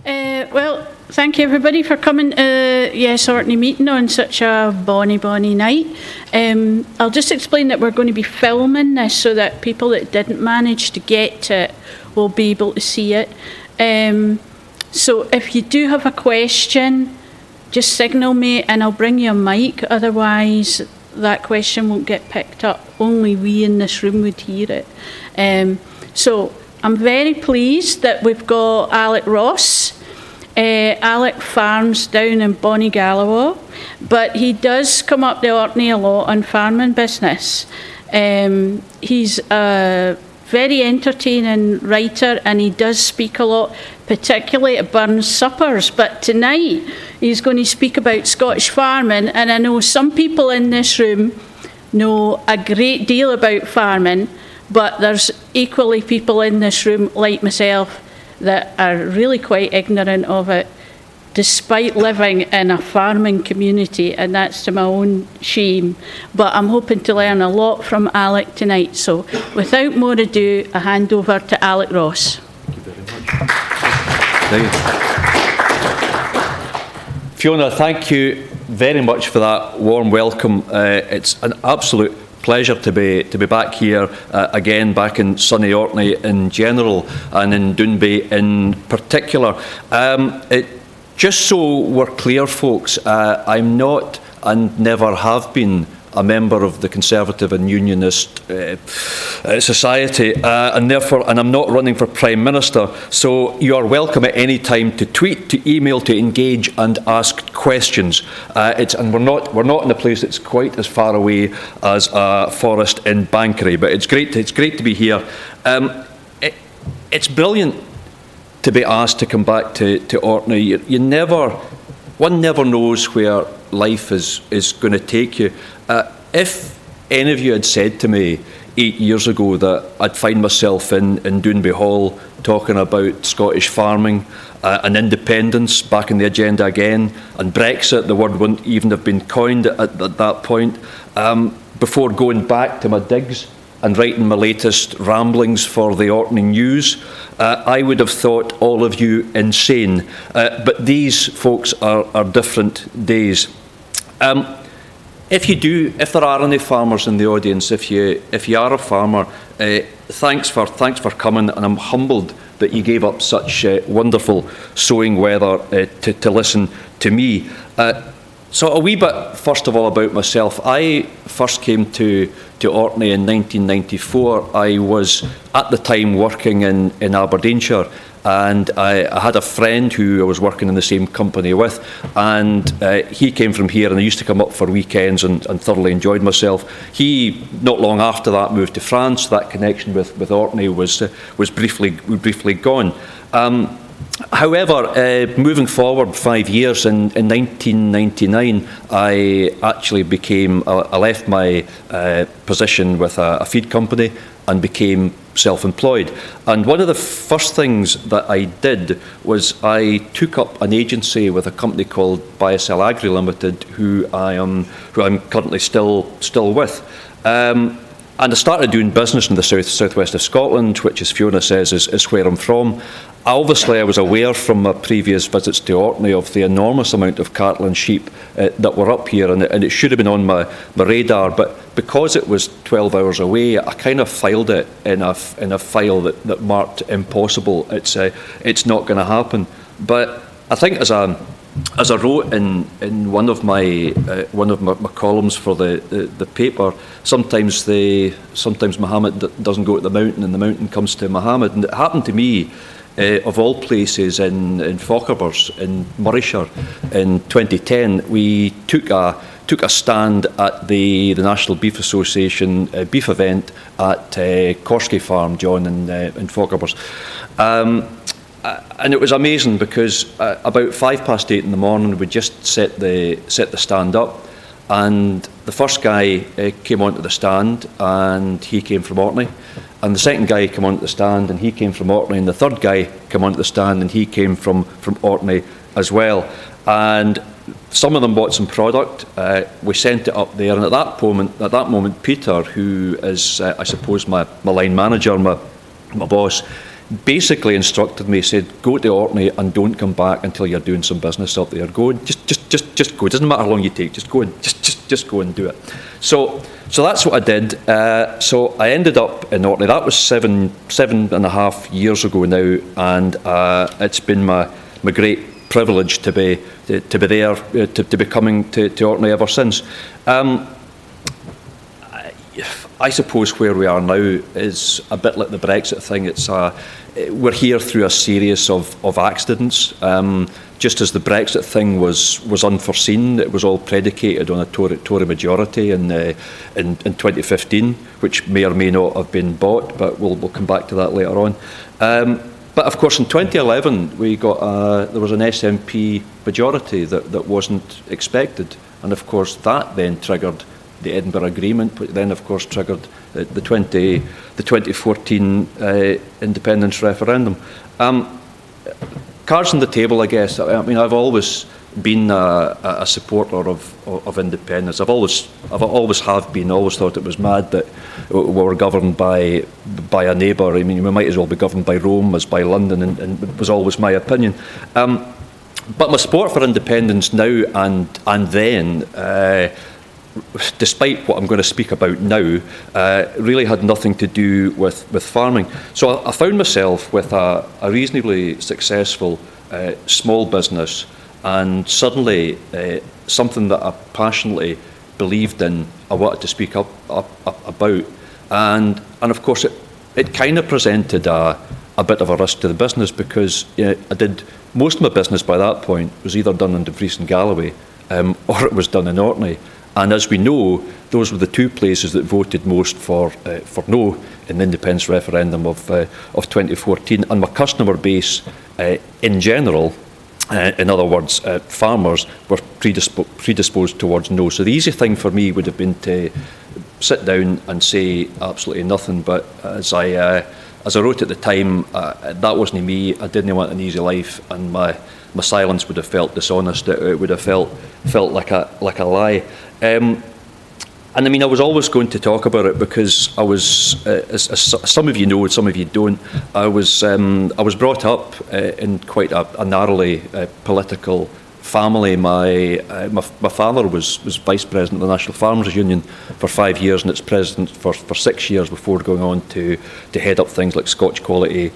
Well, thank you everybody for coming to Yes Orkney meeting on such a bonny night. I'll just explain that we're going to be filming this so that people that didn't manage to get to it will be able to see it. So if you do have a question, just signal me and I'll bring you a mic, otherwise that question won't get picked up. Only we in this room would hear it. So I'm very pleased that we've got Alec Ross. Alec farms down in Bonnie-Galloway, but he does come up to Orkney a lot on farming business. He's a very entertaining writer and he does speak a lot, particularly at Burns suppers. But tonight he's going to speak about Scottish farming, and I know some people in this room know a great deal about farming, but there's equally people in this room like myself that are really quite ignorant of it, despite living in a farming community, and that's to my own shame. But I'm hoping to learn a lot from Alec tonight. So without more ado, I hand over to Alec Ross. Thank you very much. Thank you. Fiona, thank you very much for that warm welcome. It's an absolute pleasure to be back here again, back in sunny Orkney in general and in Dounby in particular. Just so we're clear, folks, I'm not and never have been a member of the Conservative and Unionist Society, and I'm not running for Prime Minister. So you are welcome at any time to tweet, to email, to engage and ask questions. And we're not in a place that's quite as far away as a forest in Bankery, but it's great to be here. It's brilliant to be asked to come back to Orkney. One never knows where life is going to take you. If any of you had said to me 8 years ago that I'd find myself in Dounby Hall talking about Scottish farming and independence back in the agenda again, and Brexit, the word wouldn't even have been coined at that point, before going back to my digs and writing my latest ramblings for the Orkney News, I would have thought all of you insane. But these, folks, are different days. If there are any farmers in the audience, if you are a farmer, thanks for coming, and I'm humbled that you gave up such wonderful sowing weather to listen to me. So a wee bit, first of all, about myself. I first came to Orkney in 1994. I was at the time working in Aberdeenshire, and I had a friend who I was working in the same company with, and he came from here, and I used to come up for weekends and thoroughly enjoyed myself. He, not long after that, moved to France. That connection with Orkney was briefly gone. However, moving forward 5 years, in 1999, I left my position with a feed company and became self-employed. And one of the first things that I did was I took up an agency with a company called Buy-Sell Agri Limited, who I'm currently still with. And I started doing business in the southwest of Scotland, which, as Fiona says, is where I'm from. Obviously, I was aware from my previous visits to Orkney of the enormous amount of cattle and sheep that were up here, and it should have been on my radar. But because it was 12 hours away, I kind of filed it in a file that marked impossible. It's not going to happen. But I think as I wrote in one of my columns for the paper, sometimes Muhammad doesn't go to the mountain and the mountain comes to Muhammad. And it happened to me, of all places, in Fochabers in Morayshire in 2010. We took a stand at the National Beef Association beef event at Korsky Farm, John, in Fochabers. And it was amazing because about 8:05 in the morning, we just set the stand up, and the first guy came onto the stand, and he came from Orkney, and the second guy came onto the stand, and he came from Orkney, and the third guy came onto the stand, and he came from Orkney as well. And some of them bought some product. We sent it up there, and at that moment, Peter, who is, I suppose, my line manager, my my boss, basically instructed me, said, go to Orkney and don't come back until you're doing some business up there. Go, just go. It doesn't matter how long you take. Just go and just go and do it. So that's what I did. So I ended up in Orkney. That was seven and a half years ago now, and it's been my great privilege to be there, to be coming to Orkney ever since. I suppose where we are now is a bit like the Brexit thing. It's we're here through a series of accidents. Just as the Brexit thing was unforeseen, it was all predicated on a Tory majority in 2015, which may or may not have been bought, but we'll come back to that later on. But of course, in 2011, we got there was an SNP majority that wasn't expected, and of course that then triggered the Edinburgh Agreement, which then of course triggered the 2014 independence referendum. Cards on the table, I guess. I mean, I've always been a supporter of independence. I've always have been. Always thought it was mad that we were governed by a neighbour. I mean, we might as well be governed by Rome as by London, and it was always my opinion. But my support for independence now and then, despite what I'm going to speak about now, really had nothing to do with farming. So I found myself with a reasonably successful small business, and suddenly something that I passionately believed in, I wanted to speak up about. And of course it kind of presented a bit of a risk to the business, because I did most of my business by that point was either done in Dumfries and Galloway or it was done in Orkney. And as we know, those were the two places that voted most for no in the independence referendum of 2014. And my customer base, in general, in other words, farmers, were predisposed towards no. So the easy thing for me would have been to sit down and say absolutely nothing. But as I wrote at the time, that wasn't me. I didn't want an easy life, and my silence would have felt dishonest. It would have felt like a lie. And I mean, I was always going to talk about it, because I was, as some of you know, and some of you don't, I was brought up in quite a narrowly political family. My father was vice president of the National Farmers Union for 5 years, and its president for 6 years before going on to head up things like Scotch quality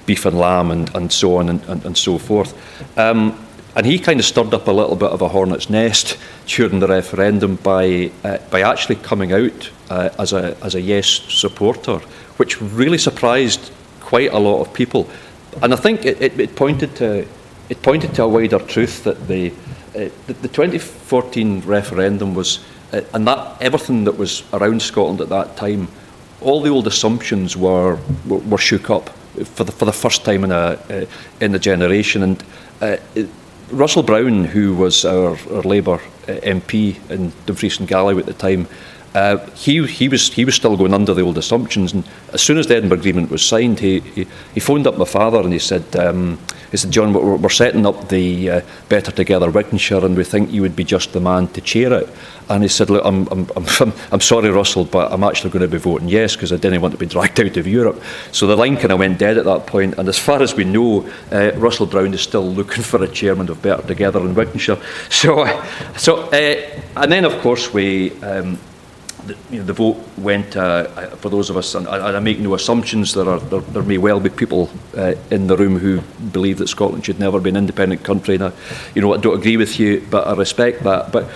beef and lamb and so on and so forth. And he kind of stirred up a little bit of a hornet's nest during the referendum by actually coming out as a yes supporter, which really surprised quite a lot of people. And I think it pointed to a wider truth that the 2014 referendum was, and that everything that was around Scotland at that time, all the old assumptions were shook up for the first time in a generation. And Russell Brown, who was our Labour MP in Dumfries and Galloway at the time, he was still going under the old assumptions. And as soon as the Edinburgh Agreement was signed, he phoned up my father and he said, John, we're setting up the Better Together Wigtonshire, and we think you would be just the man to chair it. And he said, look, I'm sorry, Russell, but I'm actually going to be voting yes, because I didn't want to be dragged out of Europe. So the line kind of went dead at that point. And as far as we know, Russell Brown is still looking for a chairman of Better Together in Wigtonshire. And then of course the vote went, for those of us, and I make no assumptions, there may well be people in the room who believe that Scotland should never be an independent country. And I don't agree with you, but I respect that. But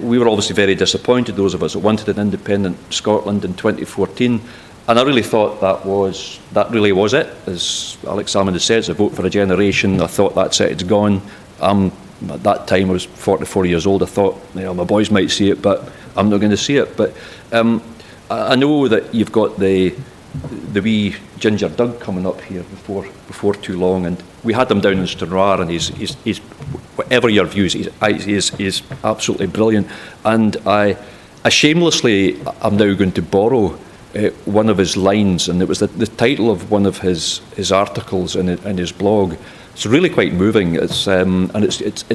we were obviously very disappointed, those of us that wanted an independent Scotland in 2014. And I really thought that really was it. As Alex Salmond has said, it's a vote for a generation. I thought that's it, it's gone. At that time I was 44 years old. I thought, my boys might see it, but I'm not going to see it. But I know that you've got the wee Ginger Doug coming up here before too long, and we had him down in Stranraer, and he's whatever your views, he's absolutely brilliant. And I shamelessly am now going to borrow one of his lines, and it was the title of one of his articles in his blog. It's really quite moving. It's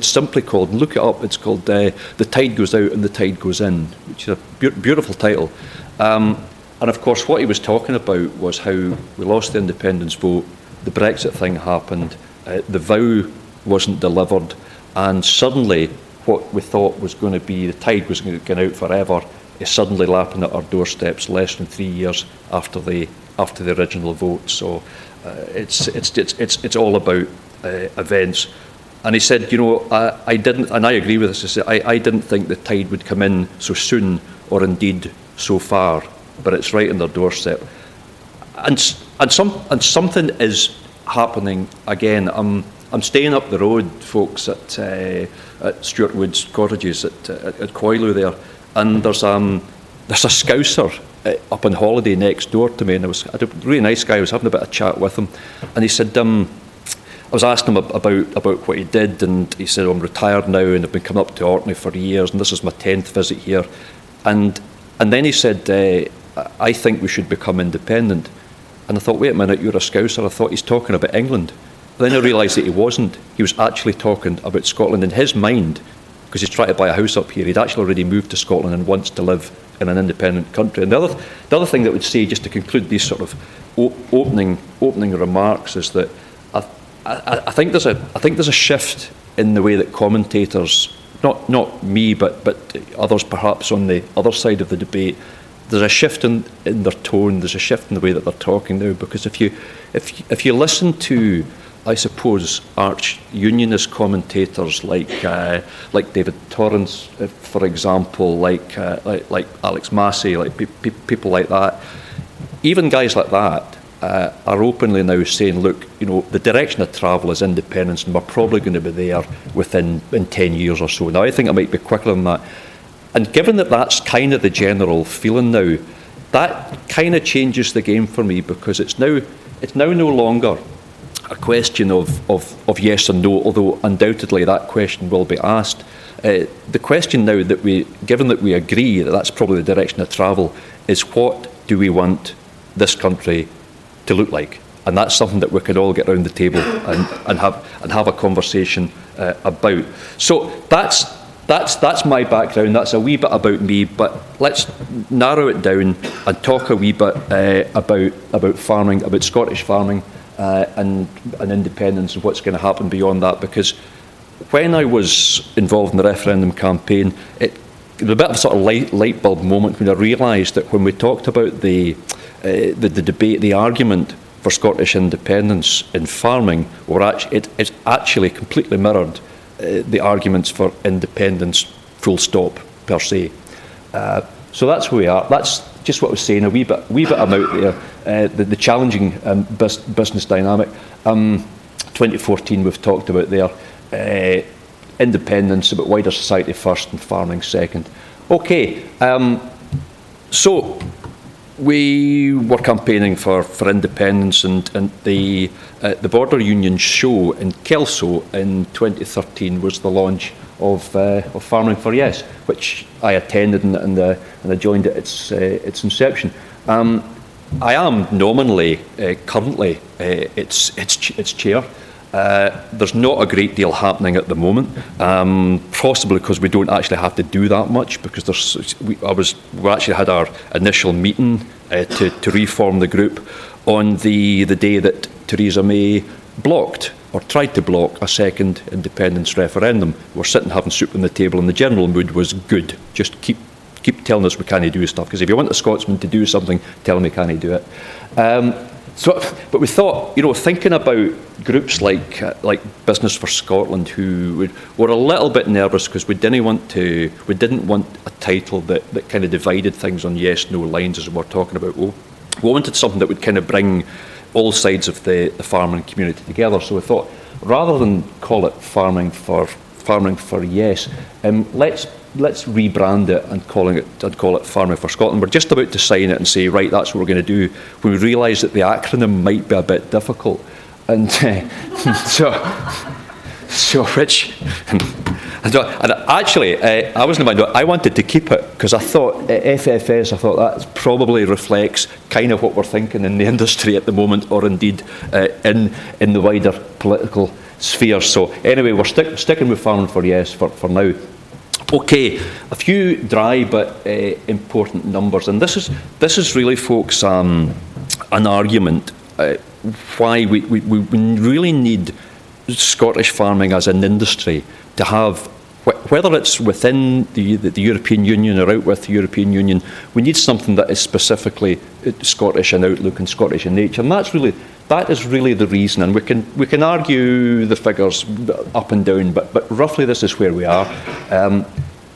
simply called, look it up, it's called The Tide Goes Out and the Tide Goes In, which is a beautiful title. And And of course, what he was talking about was how we lost the independence vote, the Brexit thing happened, the vow wasn't delivered, and suddenly what we thought was going to be, the tide was going to go out forever, is suddenly lapping at our doorsteps less than 3 years after the original vote. So it's all about events. And he said, you know, I didn't, and I agree with this, he said, I didn't think the tide would come in so soon, or indeed so far, but it's right on their doorstep. And something is happening again. I'm staying up the road, folks, at Stuart Wood's cottages at Coilou there, and there's a Scouser up on holiday next door to me, and I had a really nice guy. I was having a bit of chat with him, and he said, I was asking him about what he did, and he said, I'm retired now, and I've been coming up to Orkney for years, and this is my 10th visit here, and then he said, I think we should become independent. And I thought, wait a minute, you're a Scouser. I thought he's talking about England. Then I realised that he wasn't. He was actually talking about Scotland in his mind, because he's trying to buy a house up here. He'd actually already moved to Scotland and wants to live in an independent country. And the other thing that I would say, just to conclude these sort of opening remarks, is that I think there's a shift in the way that commentators, not me, but others perhaps on the other side of the debate, there's a shift in their tone. There's a shift in the way that they're talking now. Because if you listen to, I suppose, arch unionist commentators like David Torrance, for example, like Alex Massey, like people like that, even guys like that are openly now saying, look, you know, the direction of travel is independence, and we're probably going to be there in 10 years or so. Now, I think it might be quicker than that. And given that that's kind of the general feeling now, that kind of changes the game for me, because it's now no longer a question of yes or no, although undoubtedly that question will be asked. The question now, given that we agree that that's probably the direction of travel, is what do we want this country to look like? And that's something that we could all get around the table and have a conversation about. So that's my background. That's a wee bit about me, but let's narrow it down and talk a wee bit about farming, about Scottish farming and independence, and what's going to happen beyond that. Because when I was involved in the referendum campaign, it was a bit of a sort of light bulb moment when I realised that when we talked about the debate, the argument for Scottish independence in farming, it's actually completely mirrored the arguments for independence, full stop, per se. So that's where we are. That's just what I was saying, a wee bit about there, the challenging business dynamic. 2014 we've talked about there, independence, about wider society first and farming second. Okay, so we were campaigning for independence, and the Border Union show in Kelso in 2013 was the launch of Farming for Yes, which I attended and I joined at its inception. I am nominally currently its chair. There's not a great deal happening at the moment, possibly because we don't actually have to do that much, because we actually had our initial meeting to reform the group on the day that Theresa May blocked or tried to block a second independence referendum. We're sitting having soup on the table, and the general mood was good. Just keep telling us we can't do stuff, because if you want a Scotsman to do something, tell him he can't do it. But we thought, thinking about groups like Business for Scotland, who were a little bit nervous because we didn't want a title that kind of divided things on yes/no lines, as we were talking about. We wanted something that would kind of bring all sides of the farming community together. So we thought, rather than call it Farming for Yes, let's rebrand it and call it Farming for Scotland. We're just about to sign it and say, right, that's what we're going to do, when we realised that the acronym might be a bit difficult. And so Rich, and actually, I wasn't in mind. I wanted to keep it because I thought FFS. I thought that probably reflects kind of what we're thinking in the industry at the moment, or indeed in the wider political sphere. So anyway, we're sticking with Farming for Yes for now. Okay, a few dry but important numbers, and this is really, folks, an argument why we really need Scottish farming as an industry to have, whether it's within the European Union or out with the European Union, we need something that is specifically Scottish in outlook and Scottish in nature, and that is really the reason. And we can argue the figures up and down, but roughly this is where we are.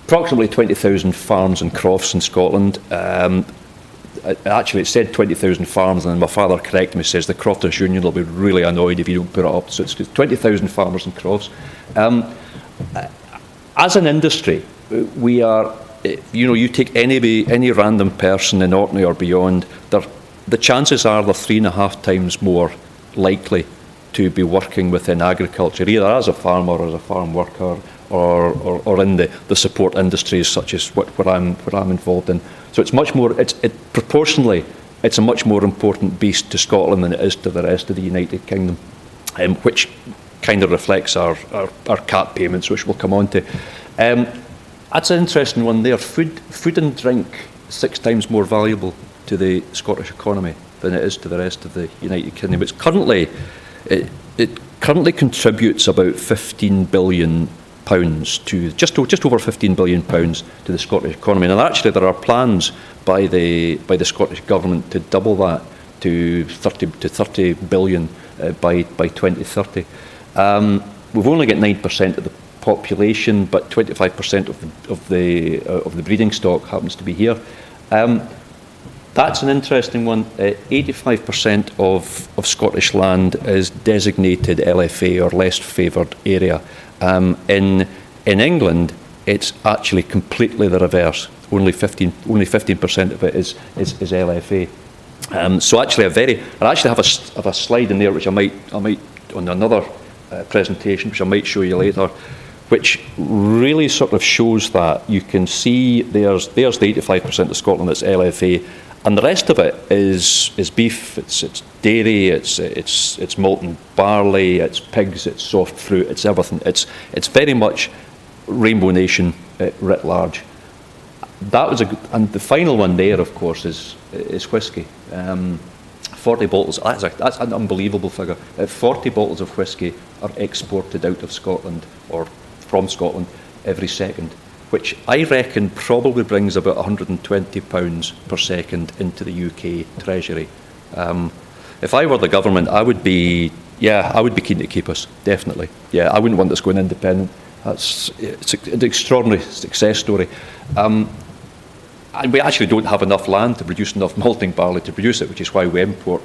Approximately 20,000 farms and crofts in Scotland. Actually, it said 20,000 farms, and then my father corrected me, says the Crofters Union will be really annoyed if you don't put it up. So it's 20,000 farmers and crofts. As an industry, we are, you take any random person in Orkney or beyond, the chances are they're 3.5 times more likely to be working within agriculture, either as a farmer or as a farm worker, or in the support industries such as what I'm involved in. So it's much more. Proportionally, it's a much more important beast to Scotland than it is to the rest of the United Kingdom, which kind of reflects our cap payments, which we'll come on to. That's an interesting one there. Food and drink 6 times more valuable to the Scottish economy than it is to the rest of the United Kingdom. It currently contributes about £15 billion to just over £15 billion to the Scottish economy. And actually, there are plans by the Scottish government to double that to 30 billion by 2030. We've only got 9% of the population, but 25% of the breeding stock happens to be here. That's an interesting one. 85% of Scottish land is designated LFA, or less favoured area. In England, it's actually completely the reverse. Only 15% of it is LFA. So actually, I actually have a slide in there which I might on another presentation, which I might show you later, which really sort of shows that. You can see there's the 85% of Scotland that's LFA, and the rest of it is beef, it's dairy, it's malted barley, it's pigs, it's soft fruit, it's everything. It's very much Rainbow Nation writ large. That was and the final one there, of course, is whisky. 40 bottles. That's an unbelievable figure. 40 bottles of whisky are exported out of Scotland or from Scotland every second, which I reckon probably brings about £120 per second into the UK Treasury. If I were the government, I would be keen to keep us, definitely. Yeah, I wouldn't want us going independent. It's an extraordinary success story. And we actually don't have enough land to produce enough malting barley to produce it, which is why we import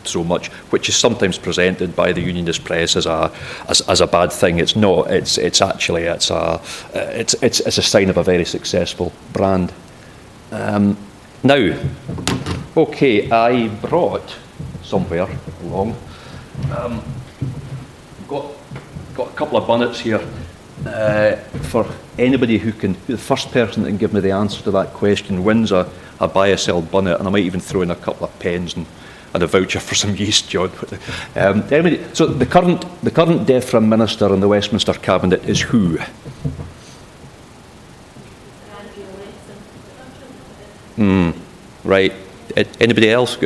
so much, which is sometimes presented by the unionist press as a bad thing. It's not. It's actually a sign of a very successful brand. Now, okay, I brought somewhere along. Got a couple of bonnets here for anybody the first person that can give me the answer to that question wins a buy or sell bonnet, and I might even throw in a couple of pens and a voucher for some yeast, John. So the current DEFRA minister in the Westminster Cabinet is who? Right. Anybody else?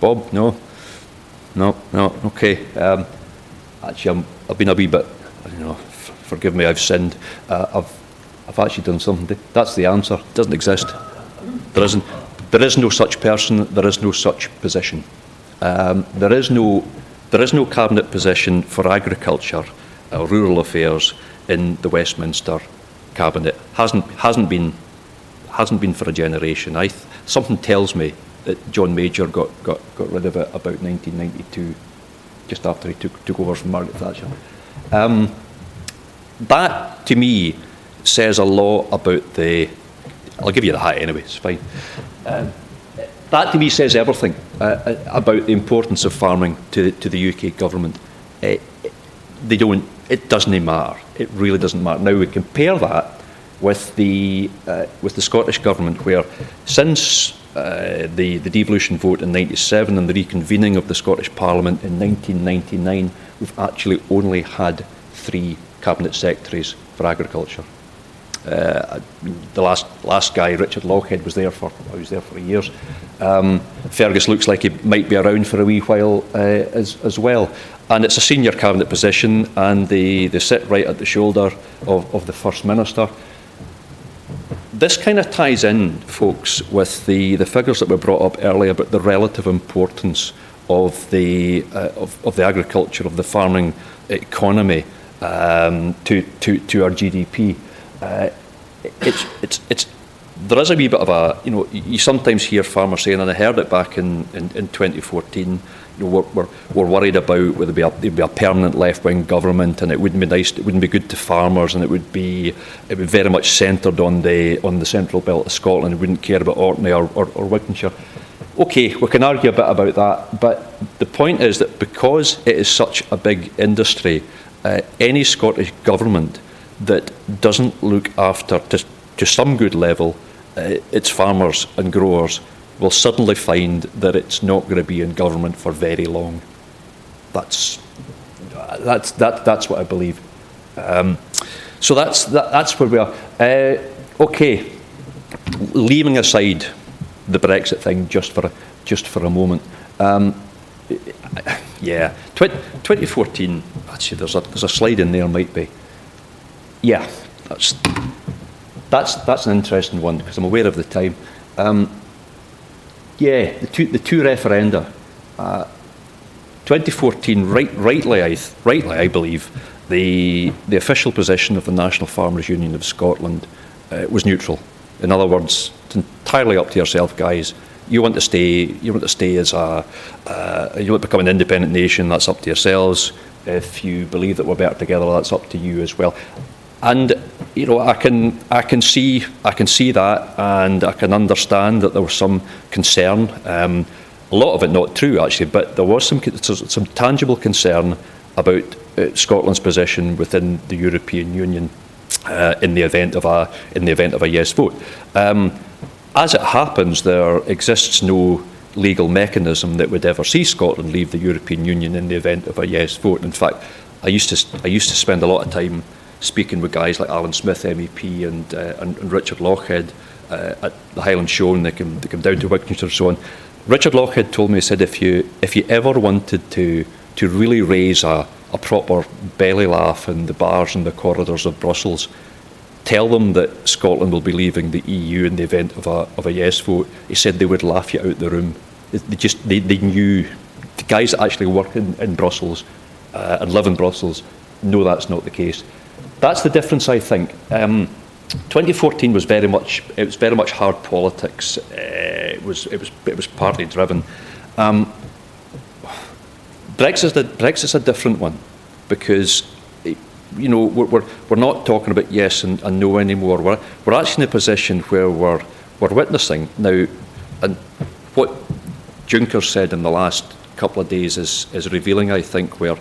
Bob? No. Okay. Actually, I've been a wee bit. Forgive me. I've sinned. I've actually done something. That's the answer. It doesn't exist. There isn't. There is no such person. There is no such position. There is no cabinet position for agriculture or rural affairs in the Westminster Cabinet. Hasn't been for a generation. Something tells me that John Major got rid of it about 1992, just after he took over from Margaret Thatcher. That to me says a lot about I'll give you the hat anyway. It's fine. That to me says everything about the importance of farming to the UK government. It doesn't matter. It really doesn't matter. Now we compare that with the Scottish government, where since the devolution vote in '97 and the reconvening of the Scottish Parliament in 1999, we've actually only had 3 cabinet secretaries for agriculture. The last guy, Richard Lochhead, was there for years. Fergus looks like he might be around for a wee while as well. And it's a senior cabinet position, and they sit right at the shoulder of the First Minister. This kind of ties in, folks, with the figures that were brought up earlier about the relative importance of the agriculture, of the farming economy to our GDP. There is a wee bit of a, you sometimes hear farmers saying, and I heard it back in 2014, we're worried about whether there'd be a permanent left-wing government, and it wouldn't be nice, it wouldn't be good to farmers, and it would be very much centred on the central belt of Scotland. It wouldn't care about Orkney or Wigtonshire. Okay, we can argue a bit about that, but the point is that because it is such a big industry, any Scottish government that doesn't look after, to some good level, its farmers and growers will suddenly find that it's not going to be in government for very long. That's what I believe. So that's where we are. Okay, leaving aside the Brexit thing just for a moment. 2014. Actually, there's a slide in there, might be. Yeah, that's an interesting one because I'm aware of the time. The two referenda. 2014, rightly I believe, the official position of the National Farmers Union of Scotland was neutral. In other words, it's entirely up to yourself, guys. You want to stay as you want to become an independent nation. That's up to yourselves. If you believe that we're better together, that's up to you as well. And I can see that, and I can understand that there was some concern. A lot of it not true actually, but there was some tangible concern about Scotland's position within the European Union in the event of a yes vote. As it happens, there exists no legal mechanism that would ever see Scotland leave the European Union in the event of a yes vote. In fact, I used to spend a lot of time speaking with guys like Alan Smith, MEP, and Richard Lochhead at the Highland Show, and they come down to Wigtonshire and so on. Richard Lochhead told me, he said, if you ever wanted to really raise a proper belly laugh in the bars and the corridors of Brussels, tell them that Scotland will be leaving the EU in the event of a yes vote. He said they would laugh you out the room. They knew, the guys that actually work in Brussels and live in Brussels know that's not the case. That's the difference, I think. 2014 was very much hard politics. It was partly driven. Brexit's a different one because we're not talking about yes and no anymore. We're actually in a position where we're witnessing now, and what Juncker said in the last couple of days is revealing, I think, where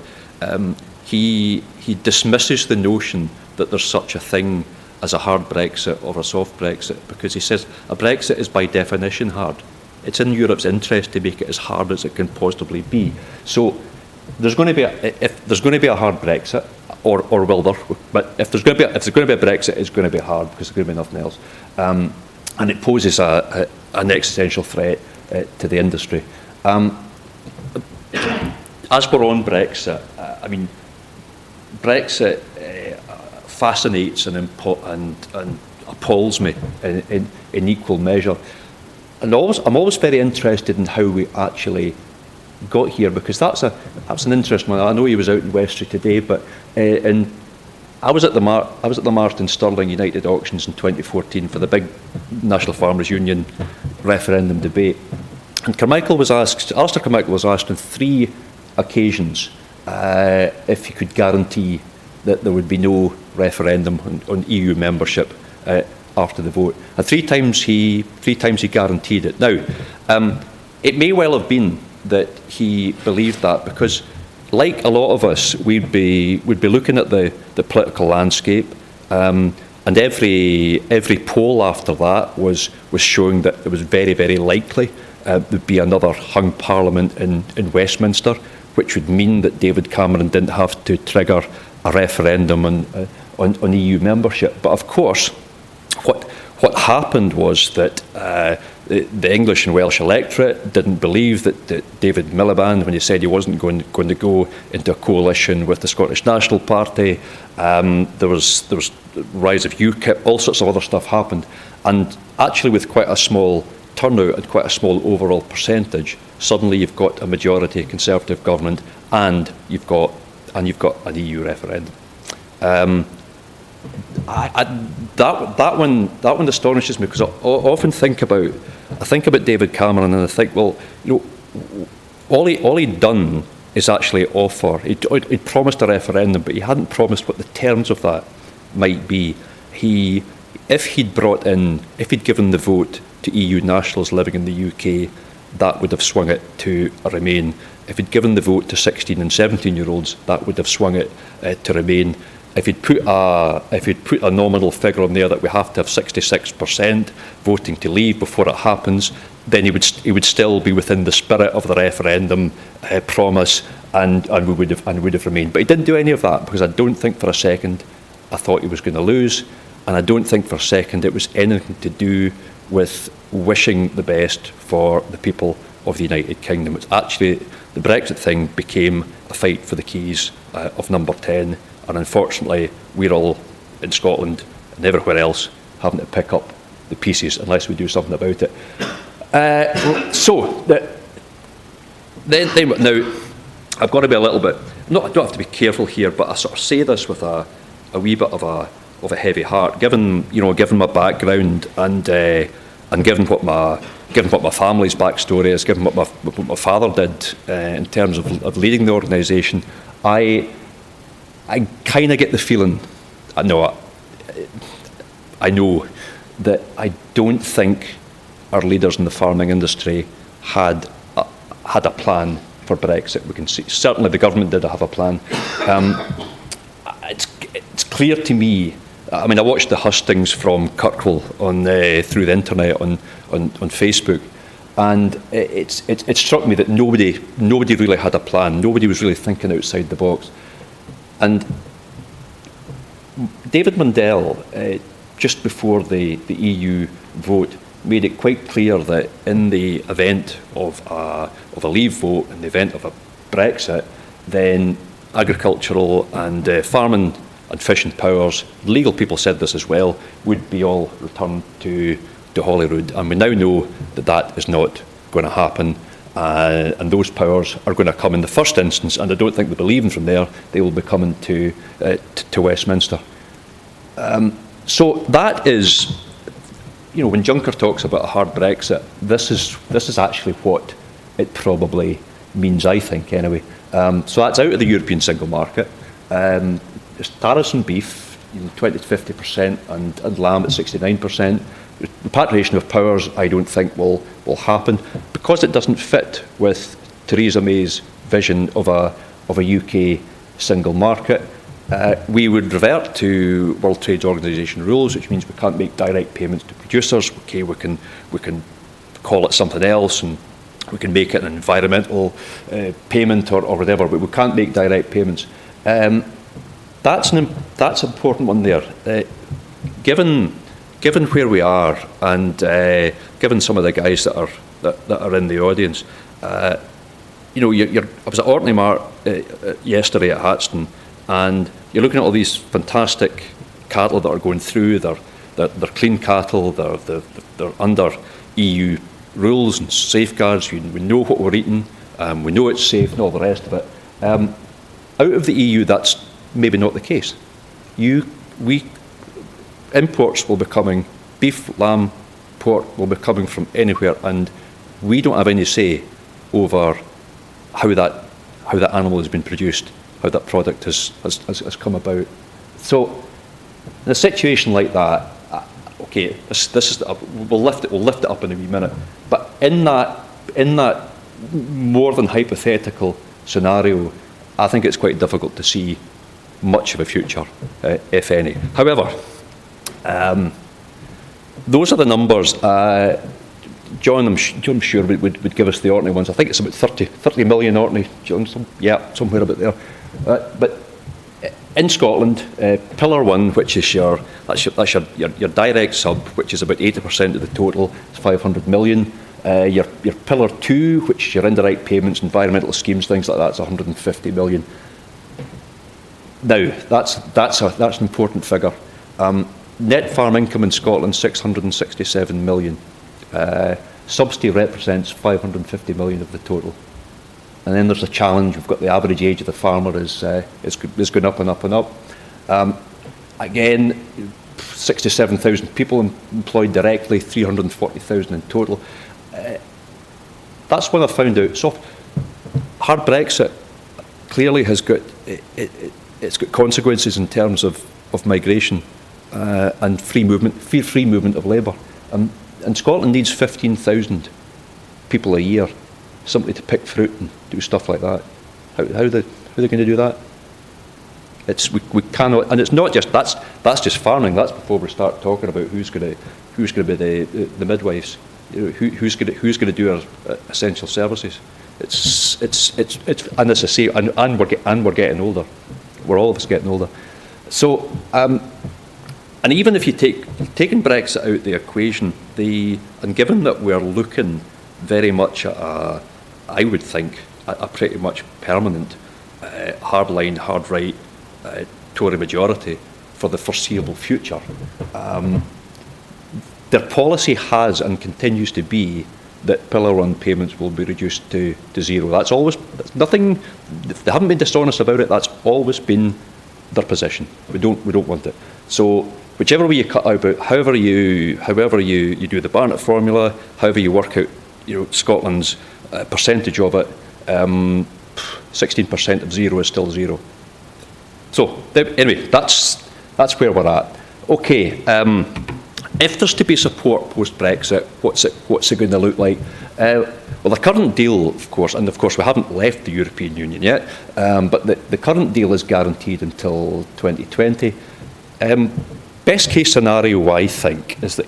he dismisses the notion that there's such a thing as a hard Brexit or a soft Brexit, because he says a Brexit is by definition hard. It's in Europe's interest to make it as hard as it can possibly be. So there's going to be a hard Brexit, or will there? But if there's going to be a Brexit, it's going to be hard because there's going to be nothing else, and it poses an existential threat to the industry. As we're on Brexit, Brexit fascinates and appalls me in equal measure. And I'm always very interested in how we actually got here, because that's an interesting one. I know he was out in Westry today, but I was at the Marston Stirling United auctions in 2014 for the big National Farmers Union referendum debate, and Alistair Carmichael was asked on 3 occasions if he could guarantee that there would be no referendum on EU membership after the vote. And three times he guaranteed it. Now, it may well have been that he believed that, because, like a lot of us, we'd be looking at the political landscape, and every poll after that was showing that it was very, very likely there'd be another hung parliament in Westminster, which would mean that David Cameron didn't have to trigger a referendum on EU membership. But of course, what happened was that the English and Welsh electorate didn't believe that David Miliband, when he said he wasn't going to go into a coalition with the Scottish National Party. There was the rise of UKIP, all sorts of other stuff happened, and actually with quite a small turnout and quite a small overall percentage, suddenly you've got a majority Conservative government, and you've got an EU referendum. That one astonishes me, because I often think about David Cameron, and I think, well, all he'd done is actually offer. He'd promised a referendum, but he hadn't promised what the terms of that might be. If he'd given the vote to EU nationals living in the UK, that would have swung it to a Remain. If he'd given the vote to 16 and 17-year-olds, that would have swung it to Remain. If he'd put a nominal figure on there that we have to have 66% voting to leave before it happens, then he would still be within the spirit of the referendum promise, and we would have remained. But he didn't do any of that, because I don't think for a second I thought he was going to lose, and I don't think for a second it was anything to do with wishing the best for the people of the United Kingdom. It's actually, the Brexit thing became a fight for the keys of number 10. And unfortunately, we're all in Scotland and everywhere else having to pick up the pieces unless we do something about it. Now, I've got to be a little bit. I don't have to be careful here, but I sort of say this with a wee bit of a heavy heart, given my background and given what my family's backstory is, given what my father did in terms of leading the organisation. I kind of get the feeling, I know that I don't think our leaders in the farming industry had a plan for Brexit. We can see, certainly the government did have a plan. It's clear to me. I mean, I watched the hustings from Kirkwall through the internet on Facebook, and it struck me that nobody really had a plan. Nobody was really thinking outside the box. And David Mundell, just before the EU vote, made it quite clear that in the event of a leave vote, in the event of a Brexit, then agricultural and farming and fishing powers, legal people said this as well, would be all returned to Holyrood. And we now know that is not going to happen. And those powers are going to come in the first instance, and I don't think they'll be leaving from there. They will be coming to Westminster. So that is, when Juncker talks about a hard Brexit, this is actually what it probably means, I think, anyway. So that's out of the European single market. There's tariffs on beef, 20 to 50%, and lamb at 69%. Repatriation of powers, I don't think will happen, because it doesn't fit with Theresa May's vision of a UK single market. We would revert to World Trade Organization rules, which means we can't make direct payments to producers. Okay, we can call it something else, and we can make it an environmental payment or whatever, but we can't make direct payments. That's an important one there. Given where we are, and given some of the guys that are in the audience, I was at Orkney yesterday at Hatstone, and you're looking at all these fantastic cattle that are going through. They're clean cattle. They're under EU rules and safeguards. We know what we're eating. We know it's safe and all the rest of it. Out of the EU, that's maybe not the case. Imports will be coming, beef, lamb, pork will be coming from anywhere, and we don't have any say over how that animal has been produced, how that product has come about. So, in a situation like that, okay, this is we'll lift it up in a wee minute. But in that more than hypothetical scenario, I think it's quite difficult to see much of a future, if any. However, those are the numbers. John, I'm sure would give us the Orkney ones. I think it's about 30 million Orkney, John, somewhere about there. But in Scotland, Pillar 1, which is your direct sub, which is about 80% of the total, is 500 million. Your Pillar 2, which is your indirect payments, environmental schemes, things like that, is 150 million. Now, that's an important figure. Net farm income in Scotland, 667 million. Subsidy represents 550 million of the total. And then there's a challenge. We've got the average age of the farmer is going up and up and up. Again, 67,000 people employed directly, 340,000 in total. That's what I found out. So, hard Brexit clearly has got it's got consequences in terms of migration and free movement of labour. And Scotland needs 15,000 people a year simply to pick fruit and do stuff like that. How are they going to do that? We cannot, and it's not just that's just farming. That's before we start talking about who's going to be the midwives. Who's going to do our essential services? It's and as I say, and we're getting older. We're all of us getting older. So, and even if you taking Brexit out of the equation, and given that we're looking very much at I would think a pretty much permanent hard line, hard right Tory majority for the foreseeable future. Their policy has and continues to be that Pillar 1 payments will be reduced to zero. That's nothing. They haven't been dishonest about it. That's always been their position. We don't want it. So whichever way you cut out, however you do the Barnett formula, however you work out, Scotland's percentage of it, 16% of zero is still zero. So anyway, that's where we're at. Okay. If there's to be support post-Brexit, what's it going to look like? Well, the current deal, of course, and of course we haven't left the European Union yet, but the current deal is guaranteed until 2020. Best case scenario, I think, is that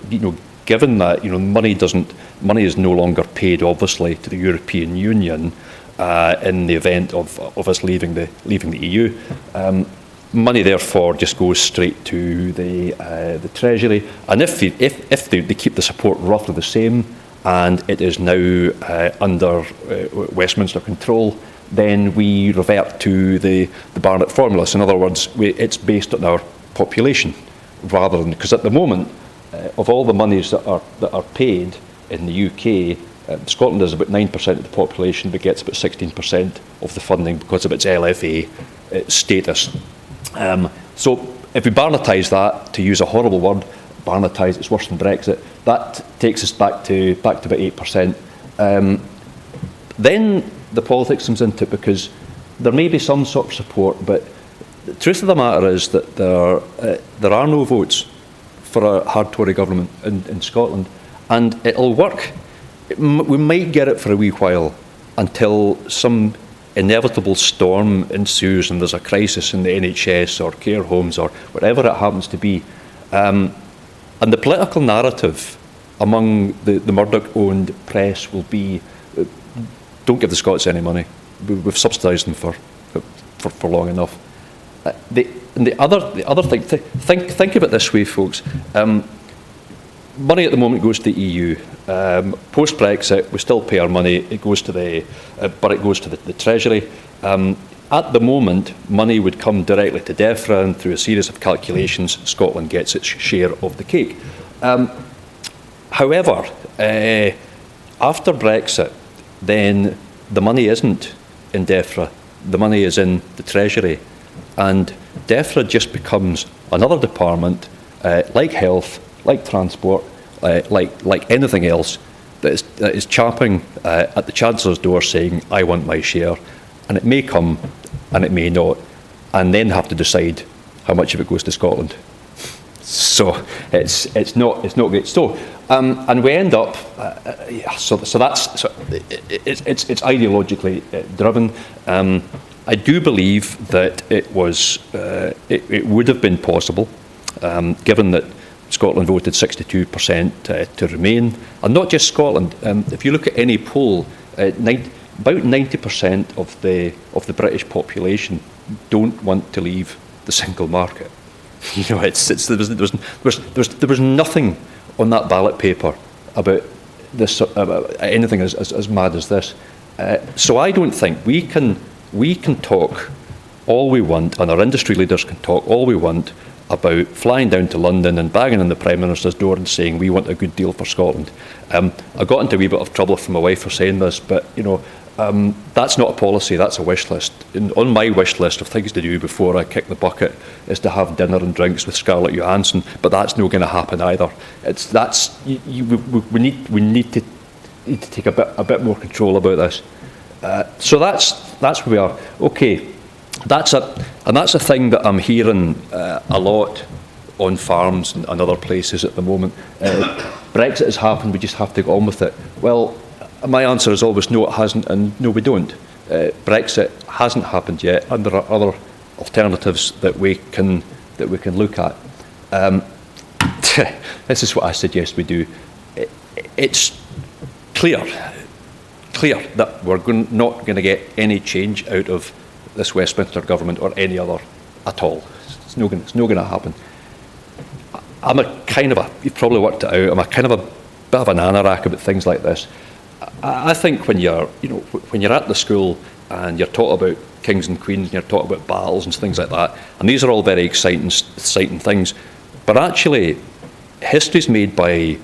given that money is no longer paid, obviously, to the European Union in the event of us leaving the EU. Money, therefore, just goes straight to the Treasury, and if they keep the support roughly the same, and it is now under Westminster control, then we revert to the Barnett formula. So in other words, it's based on our population, rather than, because at the moment, of all the monies that are paid in the UK, Scotland is about 9% of the population, but gets about 16% of the funding because of its LFA status. So if we Barnettise that, to use a horrible word, Barnettise, it's worse than Brexit, that takes us back to about 8%. Then the politics comes into it, because there may be some sort of support, but the truth of the matter is that there are no votes for a hard Tory government in Scotland, and it'll work. We might get it for a wee while until some inevitable storm ensues and there's a crisis in the NHS or care homes or whatever it happens to be. And the political narrative among the Murdoch-owned press will be, don't give the Scots any money. We've subsidised them for long enough. The other thing, think of it this way, folks. Money at the moment goes to the EU. Post-Brexit, we still pay our money. It goes to but it goes to the Treasury. At the moment, money would come directly to DEFRA, and through a series of calculations, Scotland gets its share of the cake. However, after Brexit, then the money isn't in DEFRA. The money is in the Treasury, and DEFRA just becomes another department, like health, like transport, like anything else, that is champing at the Chancellor's door saying, I want my share. And it may come and it may not, and then have to decide how much of it goes to Scotland. So it's not great. So and we end up so that's it's ideologically driven. I do believe that it would have been possible, given that Scotland voted 62% to remain, and not just Scotland. If you look at any poll, about 90% of the British population don't want to leave the single market. You know, there was nothing on that ballot paper about this, about anything as mad as this. So I don't think we can talk all we want, and our industry leaders can talk all we want about flying down to London and banging on the Prime Minister's door and saying we want a good deal for Scotland. I got into a wee bit of trouble from my wife for saying this, but you know, that's not a policy, that's a wish list. On my wish list of things to do before I kick the bucket is to have dinner and drinks with Scarlett Johansson, but that's not going to happen either. We need to take a bit more control about this. So that's where we are. Okay, that's a thing that I'm hearing a lot on farms and other places at the moment. Brexit has happened, we just have to get on with it. Well, my answer is always no, it hasn't, and no, we don't. Brexit hasn't happened yet, and there are other alternatives that we can look at. This is what I suggest we do. It's clear that we're not going to get any change out of this Westminster government or any other at all. It's not going to happen. You've probably worked it out, I'm a kind of a bit of an anorak about things like this. I think when you're at the school and you're taught about kings and queens and you're taught about battles and things like that, and these are all very exciting things, but actually history's made by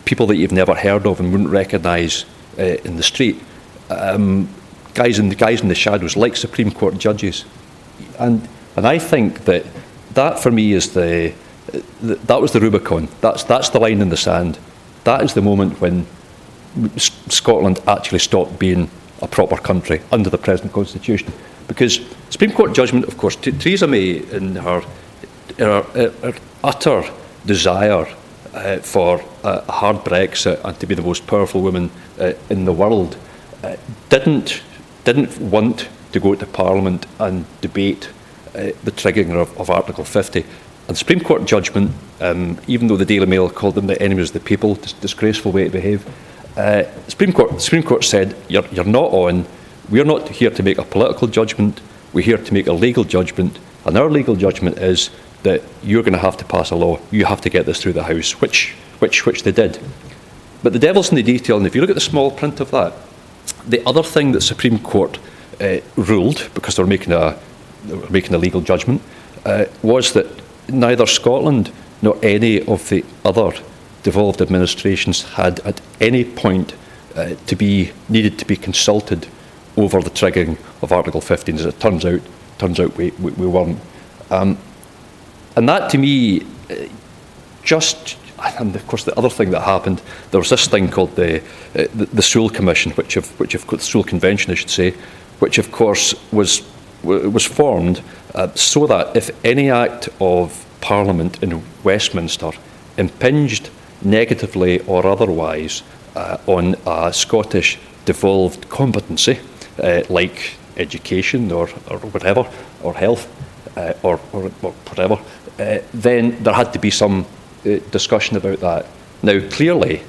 people that you've never heard of and wouldn't recognise in the street. Guys in the shadows, like Supreme Court judges, and I think that for me is that was the Rubicon. That's the line in the sand. That is the moment when Scotland actually stopped being a proper country under the present constitution. Because Supreme Court judgment, of course, Theresa May, in her utter desire for a hard Brexit and to be the most powerful woman in the world, didn't want to go to Parliament and debate the triggering of Article 50. And Supreme Court judgment, even though the Daily Mail called them the enemies of the people, disgraceful way to behave, Supreme Court said, you're not on. We're not here to make a political judgment. We're here to make a legal judgment. And our legal judgment is that you're going to have to pass a law. You have to get this through the House, which they did. But the devil's in the detail, and if you look at the small print of that, the other thing that Supreme Court ruled, because they were making a legal judgment, was that neither Scotland nor any of the other devolved administrations had at any point needed to be consulted over the triggering of Article 15. As it turns out we weren't. And that to me, and of course the other thing that happened, there was this thing called the Sewell Commission, the Sewell Convention, I should say, which of course was formed so that if any act of Parliament in Westminster impinged negatively or otherwise on a Scottish devolved competency, like education or whatever, or health, or whatever, then there had to be some discussion about that. Now, clearly,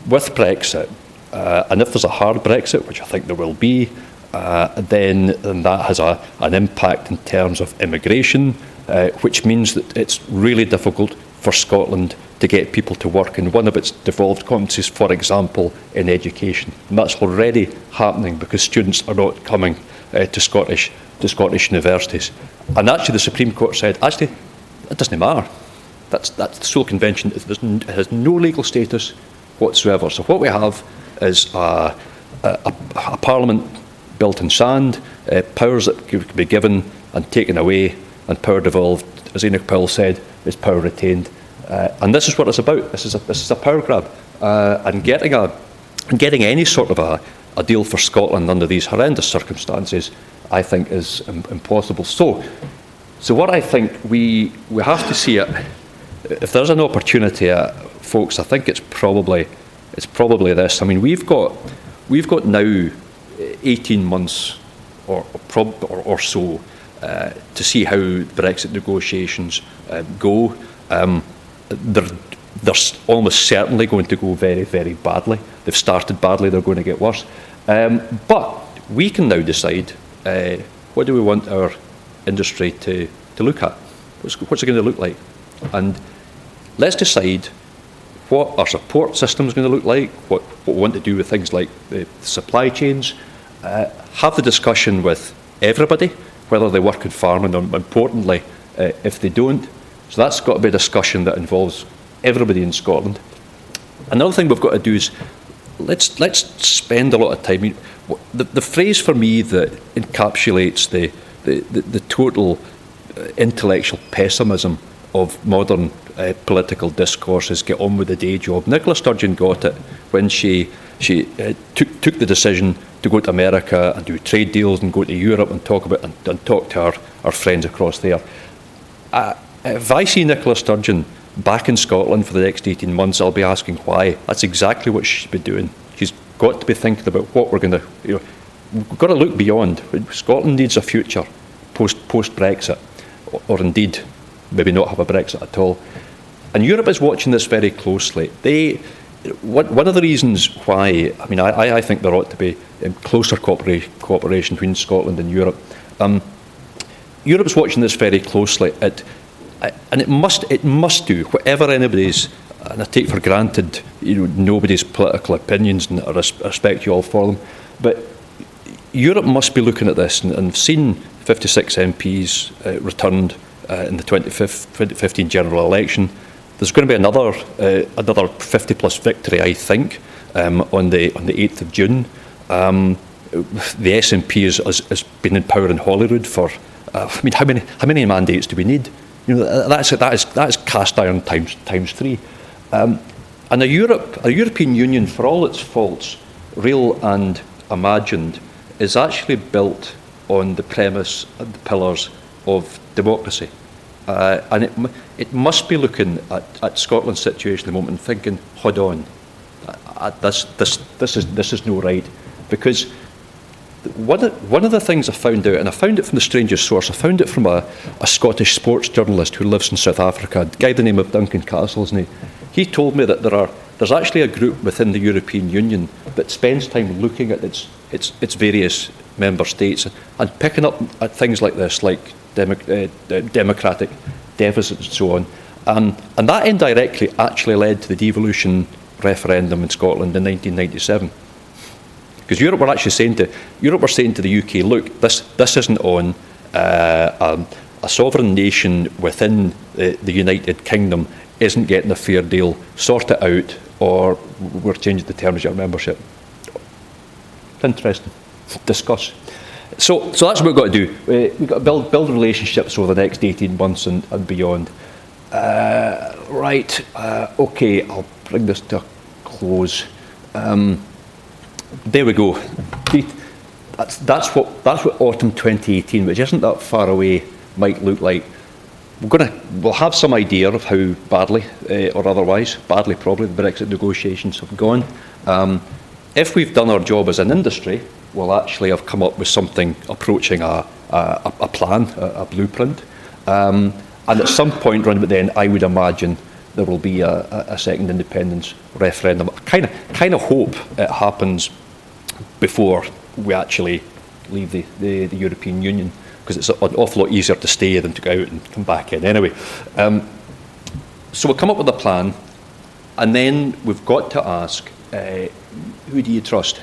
with Brexit, and if there's a hard Brexit, which I think there will be, then that has an impact in terms of immigration, which means that it's really difficult for Scotland to get people to work in one of its devolved competencies, for example, in education. And that's already happening because students are not coming to Scottish universities. And actually the Supreme Court said, actually, it doesn't matter. That's the Sewell Convention. It has no legal status whatsoever. So what we have is a Parliament built in sand, powers that can be given and taken away, and power devolved, as Enoch Powell said, is power retained. And this is what it's about. This is a power grab, and getting any sort of a deal for Scotland under these horrendous circumstances, I think, is impossible. So what I think we have to see it. If there's an opportunity, folks, I think it's probably this. I mean, we've got now 18 months or so to see how Brexit negotiations go. They're almost certainly going to go very, very badly. They've started badly, they're going to get worse. But we can now decide what do we want our industry to look at. What's it going to look like? And let's decide what our support system is going to look like, what we want to do with things like the supply chains, have the discussion with everybody, whether they work in farming or, importantly, if they don't. So that's got to be a discussion that involves everybody in Scotland. Another thing we've got to do is let's spend a lot of time. The phrase for me that encapsulates the total intellectual pessimism of modern political discourse is get on with the day job. Nicola Sturgeon got it when she took the decision to go to America and do trade deals and go to Europe and talk to our friends across there. If I see Nicola Sturgeon back in Scotland for the next 18 months, I'll be asking why. That's exactly what she should be doing. She's got to be thinking about what we're going to, we've got to look beyond. Scotland needs a future post-Brexit, or indeed maybe not have a Brexit at all. And Europe is watching this very closely. One of the reasons why, I think there ought to be closer cooperation between Scotland and Europe. Europe's watching this very closely, and it must do whatever anybody's. And I take for granted, nobody's political opinions, and I respect you all for them. But Europe must be looking at this, and I've seen 56 MPs returned in the 2015 general election. There's going to be another 50-plus victory, I think, on the 8th of June. The SNP has been in power in Holyrood for. How many mandates do we need? That is cast iron times 3. And a European Union, for all its faults, real and imagined, is actually built on the premise and the pillars of democracy. And it must be looking at Scotland's situation at the moment and thinking, hold on, this is no right. Because one of the things I found out, and I found it from the strangest source, I found it from a Scottish sports journalist who lives in South Africa, a guy by the name of Duncan Castle, isn't he? He told me that there's actually a group within the European Union that spends time looking at its various member states and picking up at things like this, like democratic deficits and so on. And that indirectly actually led to the devolution referendum in Scotland in 1997. Because Europe were saying to the UK, look, this isn't on. A sovereign nation within the United Kingdom isn't getting a fair deal. Sort it out, or we're changing the terms of your membership. Interesting. Discuss. So that's what we've got to do. We've got to build relationships over the next 18 months and beyond. Okay, I'll bring this to a close. There we go. That's what autumn 2018, which isn't that far away, might look like. We'll have some idea of how badly, or otherwise, badly probably, the Brexit negotiations have gone. If we've done our job as an industry, we'll actually have come up with something approaching a plan, a blueprint. And at some point around about then, I would imagine there will be a second independence referendum. I kind of hope it happens before we actually leave the European Union, because it's an awful lot easier to stay than to go out and come back in. Anyway, so we'll come up with a plan, and then we've got to ask, who do you trust?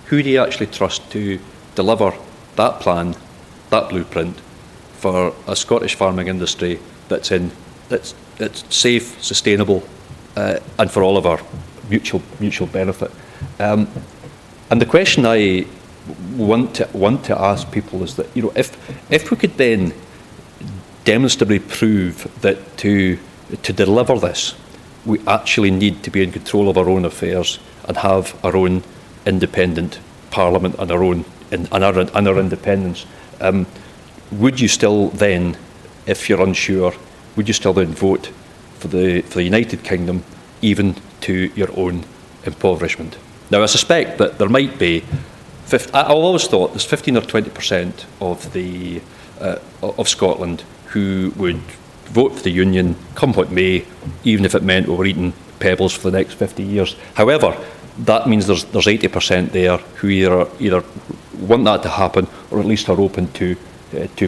Who do you actually trust to deliver that plan, that blueprint, for a Scottish farming industry that's safe, sustainable, and for all of our mutual benefit? And the question I want to ask people is that, if we could then demonstrably prove that to deliver this, we actually need to be in control of our own affairs and have our own independent parliament and our independence. Would you still then, if you're unsure, would you still then vote for the United Kingdom, even to your own impoverishment? Now, I suspect that there might be. I've always thought there's 15 or 20% of Scotland who would vote for the Union, come what may, even if it meant we were eating pebbles for the next 50 years. However, that means there's 80% there who either want that to happen, or at least are open to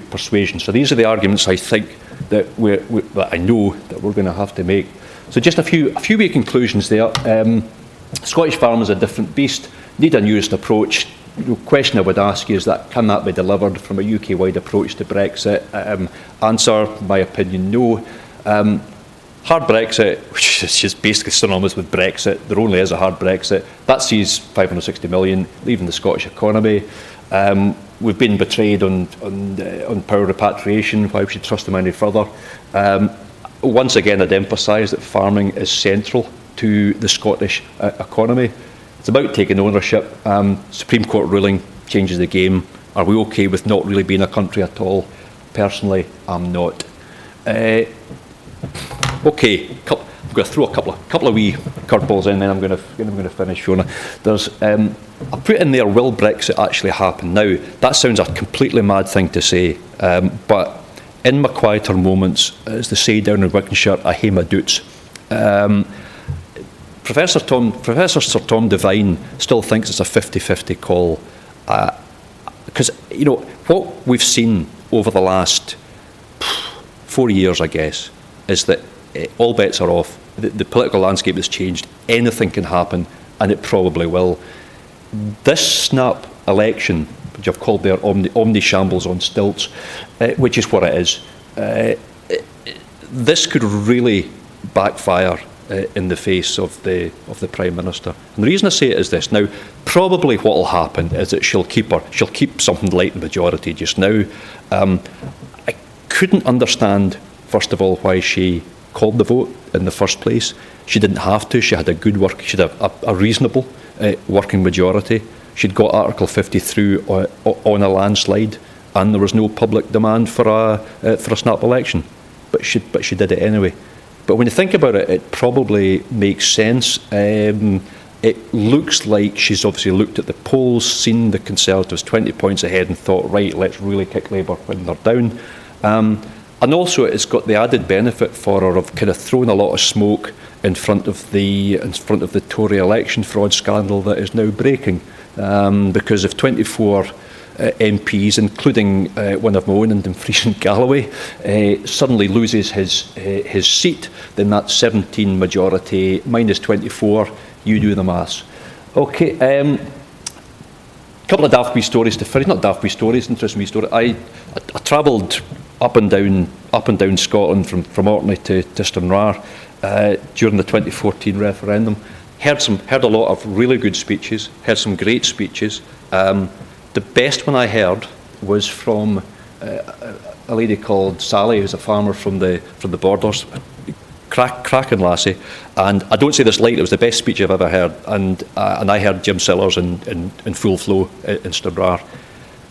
persuasion. So these are the arguments I think that that I know that we're going to have to make. So just a few wee conclusions there. Scottish farmers are a different beast, need a nuanced approach. The question I would ask you is that can that be delivered from a UK-wide approach to Brexit? Answer, my opinion, no. Hard Brexit, which is just basically synonymous with Brexit, there only is a hard Brexit. That sees 560 million leaving the Scottish economy. We've been betrayed on power repatriation. Why we should trust them any further? Once again, I'd emphasise that farming is central to the Scottish economy. It's about taking ownership. Supreme Court ruling changes the game. Are we okay with not really being a country at all? Personally, I'm not. Okay, I'm going to throw a couple of wee curveballs in, then I'm going to finish, Fiona. There's I put in there, will Brexit actually happen? Now, that sounds a completely mad thing to say, but in my quieter moments, as they say down in Wickenshire, I hae my doots. Professor Sir Tom Devine still thinks it's a 50-50 call, because what we've seen over the last 4 years, I guess, is that all bets are off. The political landscape has changed. Anything can happen, and it probably will. This snap election, which I've called there omni shambles on stilts, which is what it is, this could really backfire in the face of the Prime Minister. And the reason I say it is this. Now, probably what will happen is that she'll keep something like the majority just now. I couldn't understand, first of all, why she called the vote in the first place. She didn't have to. She had a reasonable working majority. She'd got Article 50 through on a landslide, and there was no public demand for a snap election. But she did it anyway. But when you think about it, it probably makes sense. It looks like she's obviously looked at the polls, seen the Conservatives 20 points ahead and thought, right, let's really kick Labour when they're down. And also it's got the added benefit for her of kind of throwing a lot of smoke in front of the Tory election fraud scandal that is now breaking. Because if 24 MPs, including one of my own in Dumfries and Galloway, suddenly loses his seat, then that's 17 majority minus 24. You do the maths. Okay, couple of daft wee stories to finish. Not daft wee stories, interesting wee story. I travelled up and down Scotland from Orkney to Stranraer during the 2014 referendum. Heard a lot of really good speeches. Heard some great speeches. The best one I heard was from a lady called Sally, who's a farmer from the Borders. Cracking lassie, and I don't say this lightly. It was the best speech I've ever heard, and I heard Jim Sellers in full flow in Stranraer,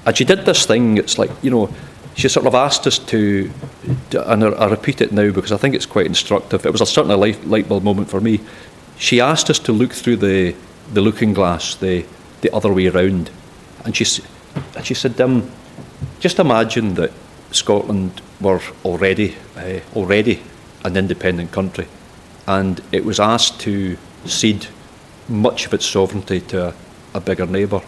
and she did this thing. It's like, she sort of asked us to and I repeat it now because I think it's quite instructive. It was certainly a light bulb moment for me. She asked us to look through the looking glass, the other way around, and she said, just imagine that Scotland were already an independent country, and it was asked to cede much of its sovereignty to a bigger neighbour,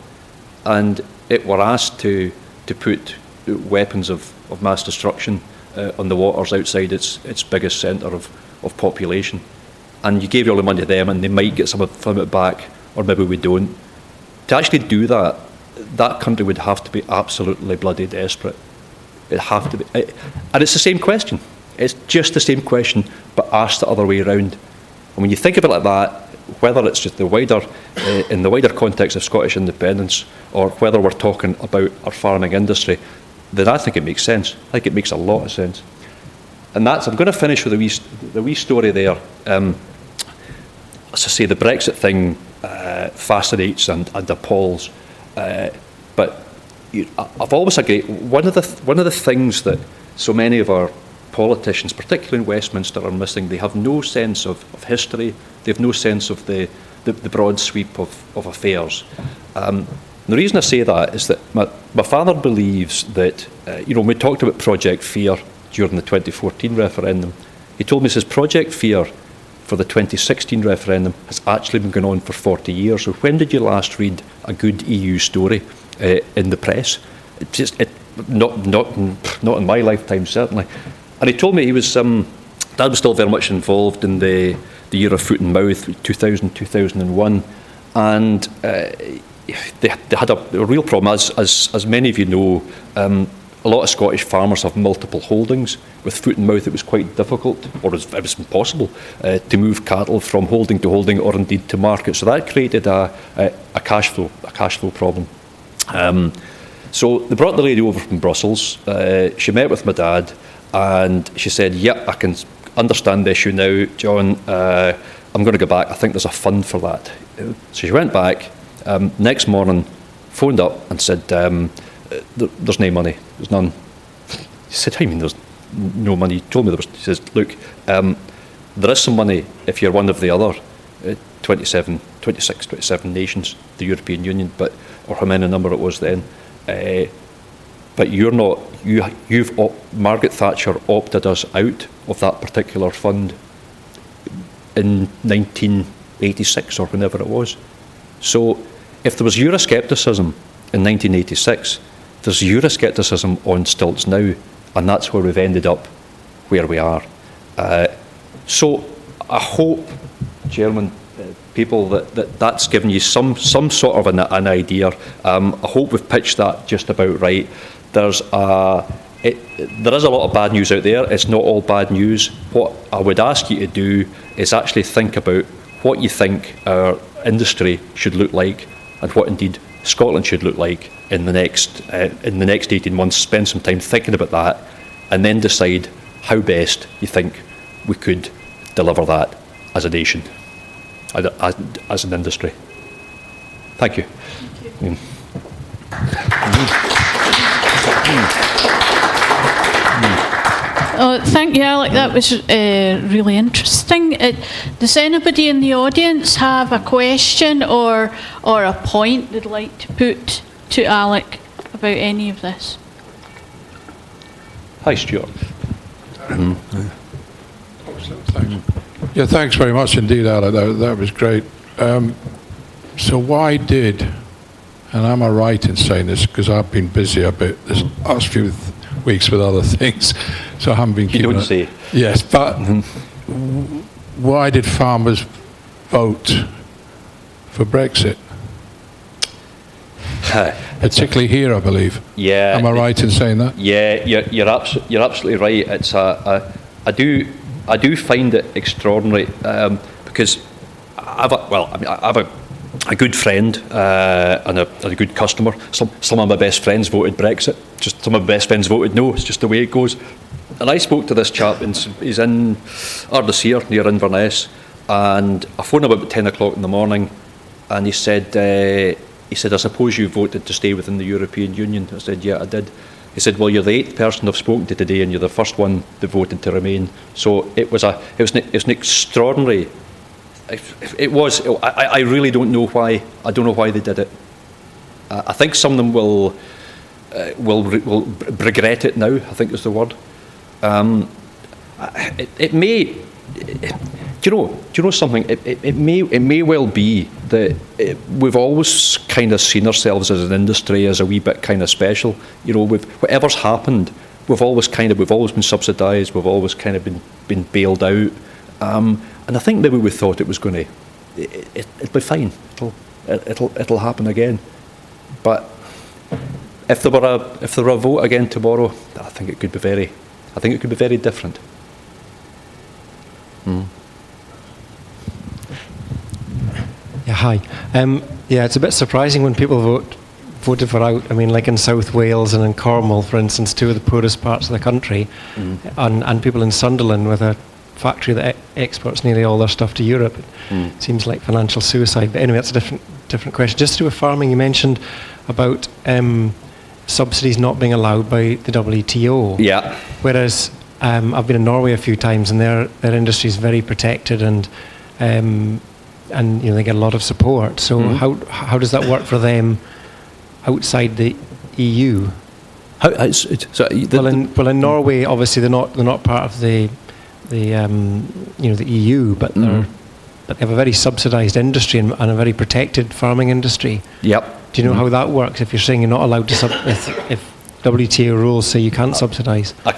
and it were asked to put weapons of mass destruction on the waters outside its biggest centre of population, and you gave all the money to them and they might get some of it back, or maybe we don't. To actually do that, that country would have to be absolutely bloody desperate. It'd have to be, and it's the same question. It's just the same question, but asked the other way around. And when you think of it like that, whether it's just in the wider context of Scottish independence, or whether we're talking about our farming industry, then I think it makes sense. I think it makes a lot of sense. And I'm going to finish with the wee story there. As I say, the Brexit thing fascinates and appalls, but I've always agreed. One of the things that so many of our politicians, particularly in Westminster, are missing. They have no sense of history. They have no sense of the broad sweep of affairs. The reason I say that is that my father believes that, when we talked about Project Fear during the 2014 referendum, he told me, says, Project Fear for the 2016 referendum has actually been going on for 40 years. So when did you last read a good EU story in the press? not in my lifetime, certainly. And he told me he was, Dad was still very much involved in the year of foot and mouth, 2000, 2001, and they had a real problem, as many of you know. A lot of Scottish farmers have multiple holdings. With foot and mouth, it was quite difficult, or it was impossible, to move cattle from holding to holding, or indeed to market. So that created a cash flow problem. So they brought the lady over from Brussels. She met with my dad, and she said, "Yep, I can understand the issue now, John. I'm going to go back. I think there's a fund for that." So she went back. Next morning, phoned up and said, "There's no money. There's none." He said, "I mean, there's no money." He told me there was. He says, "Look, there is some money if you're one of the other 26, 27 nations, the European Union, but or how many number it was then. But you're not. Margaret Thatcher opted us out of that particular fund in 1986 or whenever it was. So if there was Euroscepticism in 1986, there's Euroscepticism on stilts now, and that's where we've ended up where we are. So I hope, Chairman, people, that's given you some sort of an idea. I hope we've pitched that just about right. There is a lot of bad news out there. It's not all bad news. What I would ask you to do is actually think about what you think our industry should look like, and what indeed Scotland should look like in the next 18 months. Spend some time thinking about that, and then decide how best you think we could deliver that as a nation, as an industry. Thank you. Thank you. Oh, thank you, Alec. That was really interesting. Does anybody in the audience have a question or a point they'd like to put to Alec about any of this? Hi, Stuart. Thanks. Yeah, thanks very much indeed, Alec. That was great. So why did, and am I right in saying this, because I've been busy a bit this last few weeks with other things, so I haven't been keeping You don't say. Yes, but why did farmers vote for Brexit? Particularly here, I believe. Yeah. Am I right in saying that? Yeah, you're absolutely right. It's I do find it extraordinary, because I have a good friend and a good customer. Some of my best friends voted Brexit. Just some of my best friends voted no. It's just the way it goes. And I spoke to this chap, and he's in Ardusir near Inverness, and I phoned him about 10 o'clock in the morning, and he said, I suppose you voted to stay within the European Union. I said, yeah, I did. He said, well, you're the 8th person I've spoken to today, and you're the first one that voted to remain. So it was an extraordinary. It was. I really don't know why. I don't know why they did it. I think some of them will regret it now, I think is the word. It may. Do you know something? It may well be that we've always kind of seen ourselves as an industry as a wee bit kind of special. You know, whatever's happened, we've always been subsidised. We've always kind of been bailed out. And I think maybe we thought it was going to. It'll be fine. It'll happen again. But if there were a vote again tomorrow, I think it could be very different. Yeah, hi. Yeah, it's a bit surprising when people voted for out. I mean, like in South Wales and in Cornwall, for instance, two of the poorest parts of the country, and people in Sunderland with a factory that exports nearly all their stuff to Europe. It seems like financial suicide. But anyway, that's a different question. Just to do with farming, you mentioned about subsidies not being allowed by the WTO. Yeah. Whereas I've been in Norway a few times, and their industry is very protected, and they get a lot of support. So how does that work for them outside the EU? In Norway, obviously they're not part of the EU, but they have a very subsidised industry and a very protected farming industry. Yep. Do you know how that works? If you're saying you're not allowed to WTO rules say you can't subsidise. I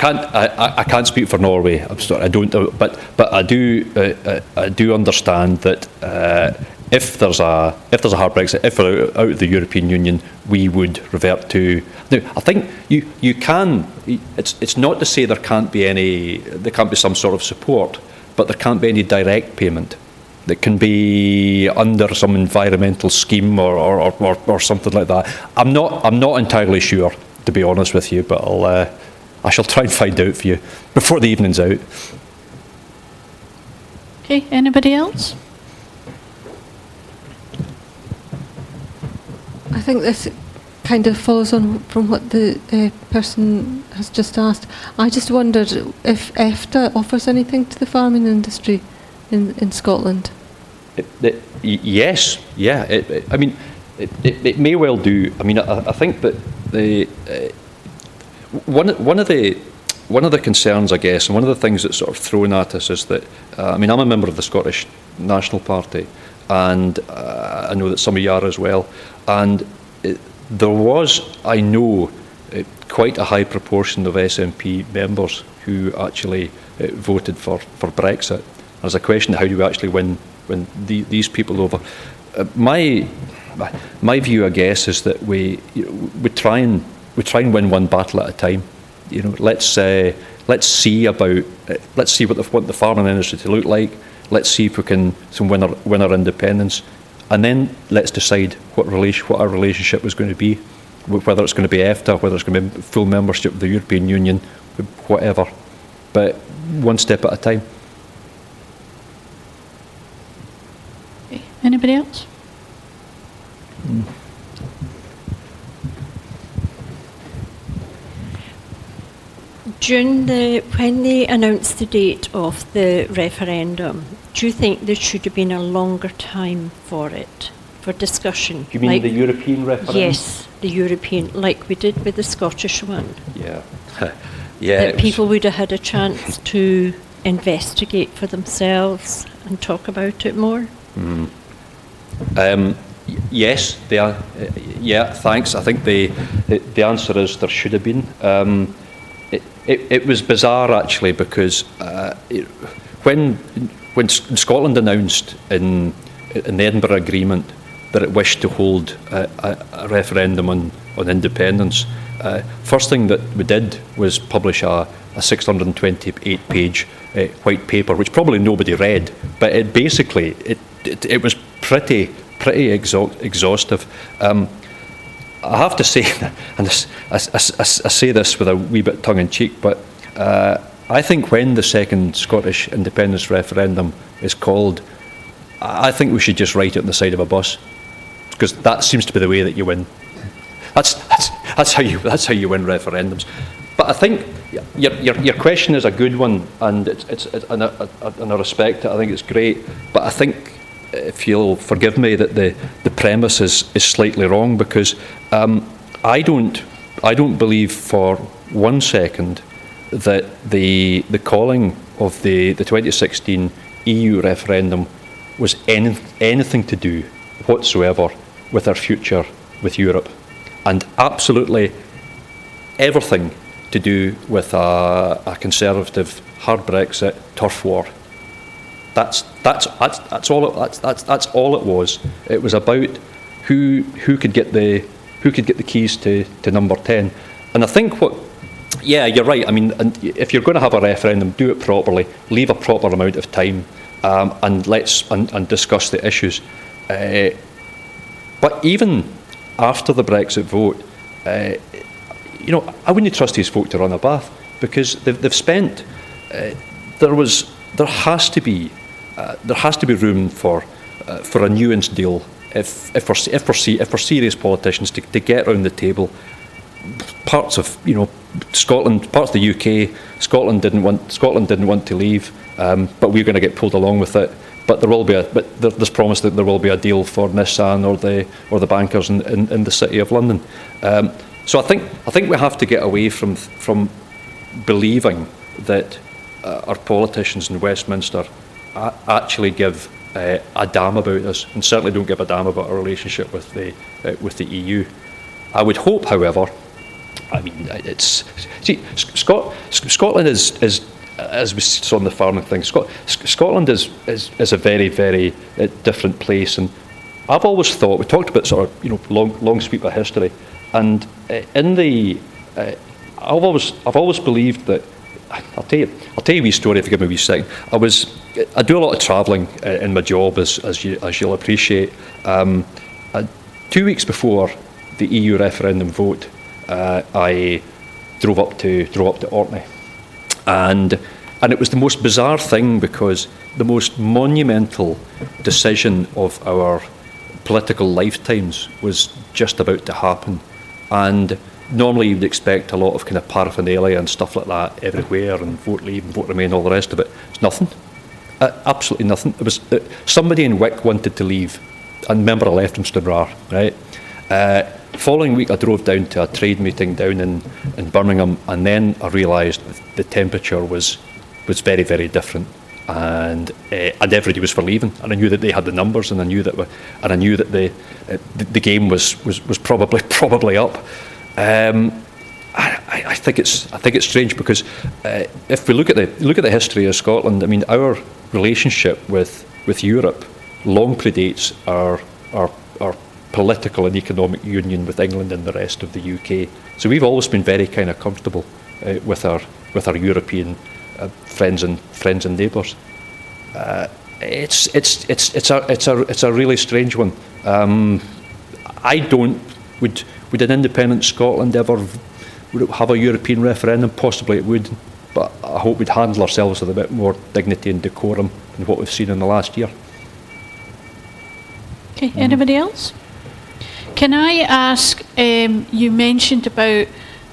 can't speak for Norway. I'm sorry, I don't. But I do understand that if there's a hard Brexit, if we're out of the European Union, we would revert to. Now, I think you can. It's not to say there can't be some sort of support, but there can't be any direct payment. That can be under some environmental scheme or something like that. I'm not entirely sure, to be honest with you, but I shall try and find out for you before the evening's out. Okay, anybody else? I think this kind of follows on from what the person has just asked. I just wondered if EFTA offers anything to the farming industry in Scotland. Yes, yeah. It may well do. I mean, I think that the one of the concerns, I guess, and one of the things that's sort of thrown at us is that I'm a member of the Scottish National Party, and I know that some of you are as well. And there was, I know, quite a high proportion of SNP members who actually voted for Brexit. There's a question of how do we actually win these people over. My view, I guess, is that we try and win one battle at a time. Let's see what the farming industry to look like. Let's see if we can win our independence, and then let's decide what our relationship is going to be, whether it's going to be EFTA, whether it's going to be full membership of the European Union, whatever. But one step at a time. Anybody else? When they announced the date of the referendum, do you think there should have been a longer time for it, for discussion? You mean the European referendum? Yes, the European, like we did with the Scottish one. Yeah. Yeah. That people would have had a chance to investigate for themselves and talk about it more? Yes, they are. Yeah, thanks. I think the answer is there should have been. It was bizarre actually because when Scotland announced in the Edinburgh Agreement that it wished to hold a referendum on independence, first thing that we did was publish a 628-page white paper, which probably nobody read, but it basically it was pretty exhaustive. I have to say, and I say this with a wee bit tongue-in-cheek, but I think when the second Scottish independence referendum is called, I think we should just write it on the side of a bus, because that seems to be the way that you win. That's how you win referendums. But I think your question is a good one, and and I respect it. I think it's great, but I think, if you'll forgive me, that the premise is slightly wrong, because I don't believe for 1 second that the calling of the 2016 EU referendum was anything to do whatsoever with our future with Europe, and absolutely everything to do with a conservative hard Brexit turf war. That's all it was. It was about who could get the keys to number 10. And I think yeah, you're right. I mean, and if you're going to have a referendum, do it properly, leave a proper amount of time, and let's discuss the issues. But even after the Brexit vote, I wouldn't trust these folk to run a bath, because they've spent. There has to be room for a nuanced deal if we're serious politicians to get around the table. Parts of Scotland, parts of the UK, Scotland didn't want to leave, but we're going to get pulled along with it. But there's promise that there will be a deal for Nissan or the bankers in the City of London. So I think we have to get away from believing that our politicians in Westminster actually give a damn about us, and certainly don't give a damn about our relationship with the EU. I would hope, however, I mean, Scotland is as we saw on the farming thing. Scotland is a very, very different place, and I've always thought, we talked about sort of long sweep of history, and I've always believed that. I'll tell you a wee story if you give me a wee second. I do a lot of travelling in my job, as you'll appreciate. 2 weeks before the EU referendum vote, I drove up to Orkney, and it was the most bizarre thing, because the most monumental decision of our political lifetimes was just about to happen, and normally you'd expect a lot of kind of paraphernalia and stuff like that everywhere, and vote leave and vote remain, all the rest of it. It's nothing. Absolutely nothing. It was somebody in Wick wanted to leave, and remember I left from Stranraer, right? Following week I drove down to a trade meeting down in Birmingham, and then I realised the temperature was very, very different, and everybody was for leaving, and I knew that they had the numbers, and I knew that the game was probably up. I think it's strange, because if we look at the history of Scotland, I mean, our relationship with Europe long predates our political and economic union with England and the rest of the UK. So we've always been very kind of comfortable with our European friends and neighbours. It's a really strange one. Would an independent Scotland ever have a European referendum? Possibly it would, but I hope we'd handle ourselves with a bit more dignity and decorum than what we've seen in the last year. Okay, anybody else? Can I ask, you mentioned about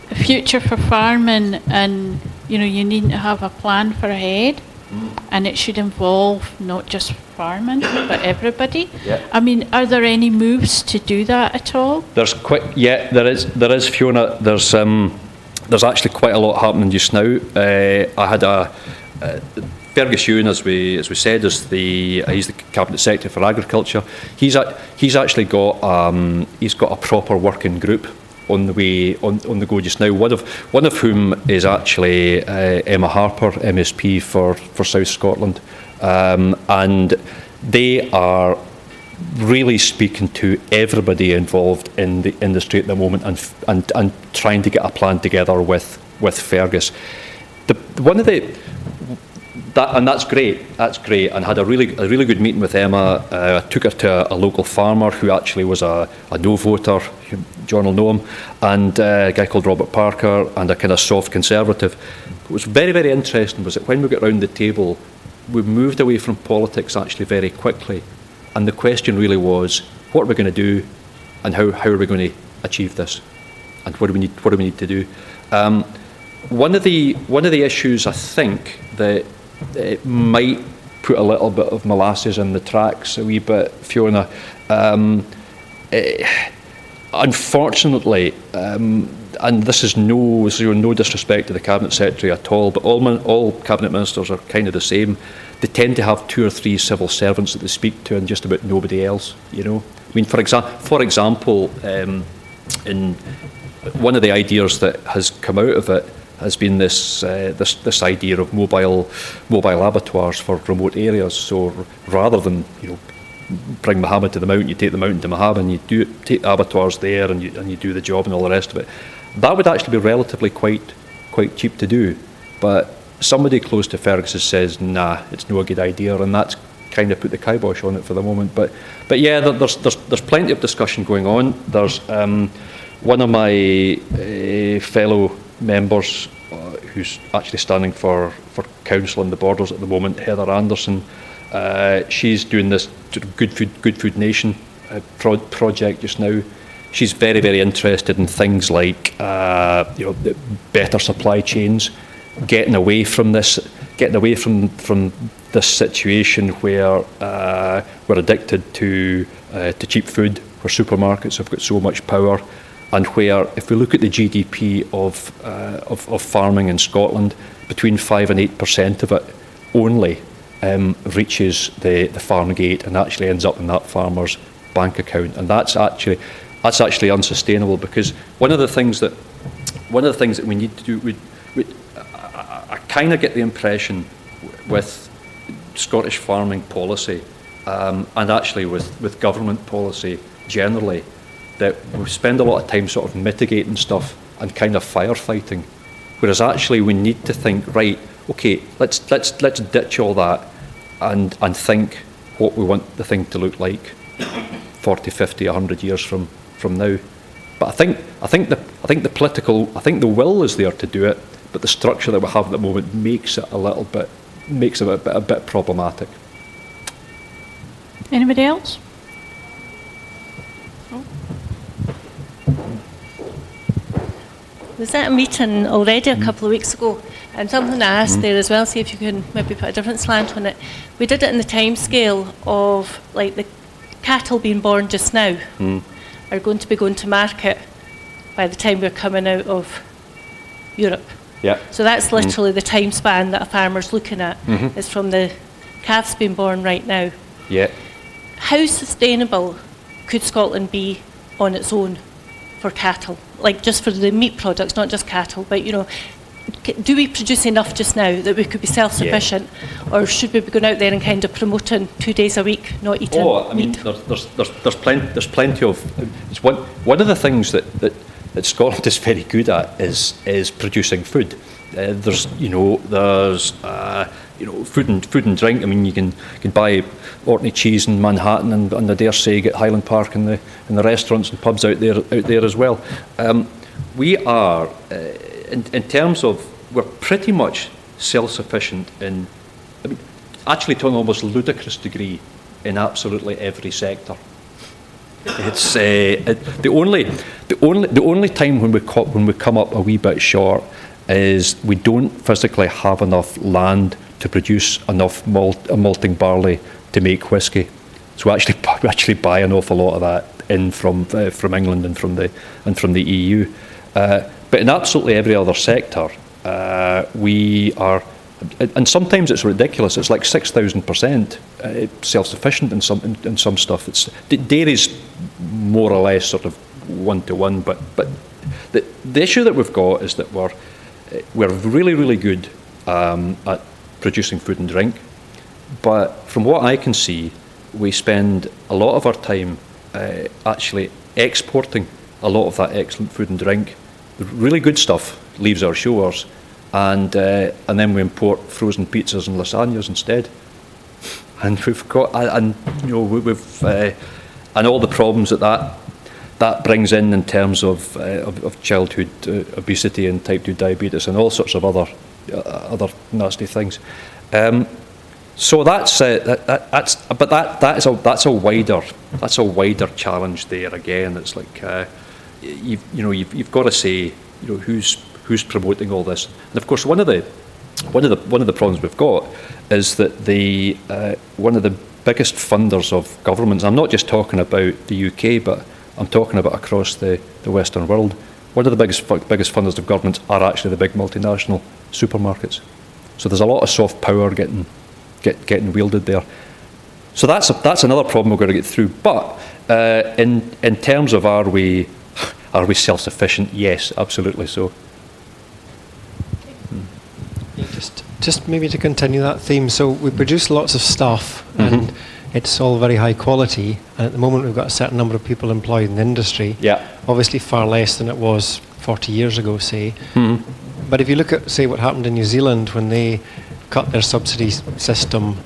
the future for farming, and you need to have a plan for ahead, and it should involve not just farming but everybody. Yeah. I mean, are there any moves to do that at all? There is, Fiona. There's actually quite a lot happening just now. I had Fergus Ewan, as we said, he's the Cabinet Secretary for Agriculture. He's actually got a proper working group on the go just now. One of whom is actually Emma Harper, MSP for South Scotland, and they are really speaking to everybody involved in the industry at the moment, and trying to get a plan together with Fergus. That's great, and had a really good meeting with Emma. I took her to a local farmer who actually was a no voter, John will know him, and a guy called Robert Parker, and a kind of soft conservative. What was very, very interesting was that when we got round the table, we moved away from politics actually very quickly, and the question really was, what are we going to do, and how are we going to achieve this, and what do we need to do? One of the issues, I think, that it might put a little bit of molasses in the tracks a wee bit, Fiona. Unfortunately, and this is no disrespect to the Cabinet Secretary at all, but all Cabinet Ministers are kind of the same. They tend to have 2 or 3 civil servants that they speak to, and just about nobody else. I mean, for example, in one of the ideas that has come out of it has been this idea of mobile abattoirs for remote areas. So rather than bring Mohammed to the mountain, you take the mountain to Mohammed, and you take abattoirs there, and you do the job and all the rest of it. That would actually be relatively quite cheap to do. But somebody close to Fergus says, nah, it's no a good idea, and that's kind of put the kibosh on it for the moment. But yeah, there's plenty of discussion going on. There's one of my fellow members who's actually standing for council on the Borders at the moment, Heather Anderson. She's doing this Good Food Nation project just now. She's very, very interested in things like better supply chains, getting away from this situation where we're addicted to cheap food, where supermarkets have got so much power, and where, if we look at the GDP of farming in Scotland, between 5 and 8% of it only reaches the farm gate and actually ends up in that farmer's bank account, and that's actually unsustainable, because one of the things that one of the things that we need to do, I kind of get the impression with Scottish farming policy and actually with government policy generally, that we spend a lot of time sort of mitigating stuff and kind of firefighting, whereas actually we need to think, right, okay, let's ditch all that and think what we want the thing to look like 40, 50, 100 years from now. But I think the will is there to do it, but the structure that we have at the moment makes it a bit problematic. Anybody else? Was at a meeting already a couple of weeks ago, and something I asked there as well, see if you can maybe put a different slant on it. We did it in the time scale of like the cattle being born just now are going to be going to market by the time we're coming out of Europe. Yeah. So that's literally the time span that a farmer's looking at, is from the calves being born right now. Yeah. How sustainable could Scotland be on its own for cattle? Like just for the meat products, not just cattle, but you know, do we produce enough just now that we could be self-sufficient, or should we be going out there and kind of promoting 2 days a week, not eating meat? There's plenty of. It's one of the things that Scotland is very good at is producing food. There's food and drink. I mean, you can buy Orkney cheese in Manhattan, and I dare say get Highland Park in the restaurants and pubs out there as well. We are, in terms of, we're pretty much self-sufficient in, I mean, actually to an almost ludicrous degree in absolutely every sector. It's the only time when we come up a wee bit short is we don't physically have enough land to produce enough malting barley to make whisky. So we actually buy an awful lot of that in from England and from the EU. But in absolutely every other sector, we are, and sometimes it's ridiculous. It's like 6,000% self-sufficient in some stuff. Dairy's more or less sort of 1-to-1, but the issue that we've got is that we're really, really good at producing food and drink, but from what I can see, we spend a lot of our time actually exporting a lot of that excellent food and drink. The really good stuff leaves our shores, and then we import frozen pizzas and lasagnas instead. And we've got, and all the problems that brings in terms of childhood obesity and type 2 diabetes and all sorts of other nasty things. So that's a wider challenge there again. It's like you've got to say who's promoting all this. And of course one of the problems we've got is that one of the biggest funders of governments, I'm not just talking about the UK, but I'm talking about across the Western world, one of the biggest funders of governments are actually the big multinational supermarkets. So there's a lot of soft power getting wielded there. So that's another problem we've got to get through. But in terms of are we self-sufficient? Yes, absolutely so. Just maybe to continue that theme. So we produce lots of stuff, and it's all very high quality. And at the moment, we've got a certain number of people employed in the industry. Yeah. Obviously, far less than it was 40 years ago, say. But if you look at, say, what happened in New Zealand when they cut their subsidy system,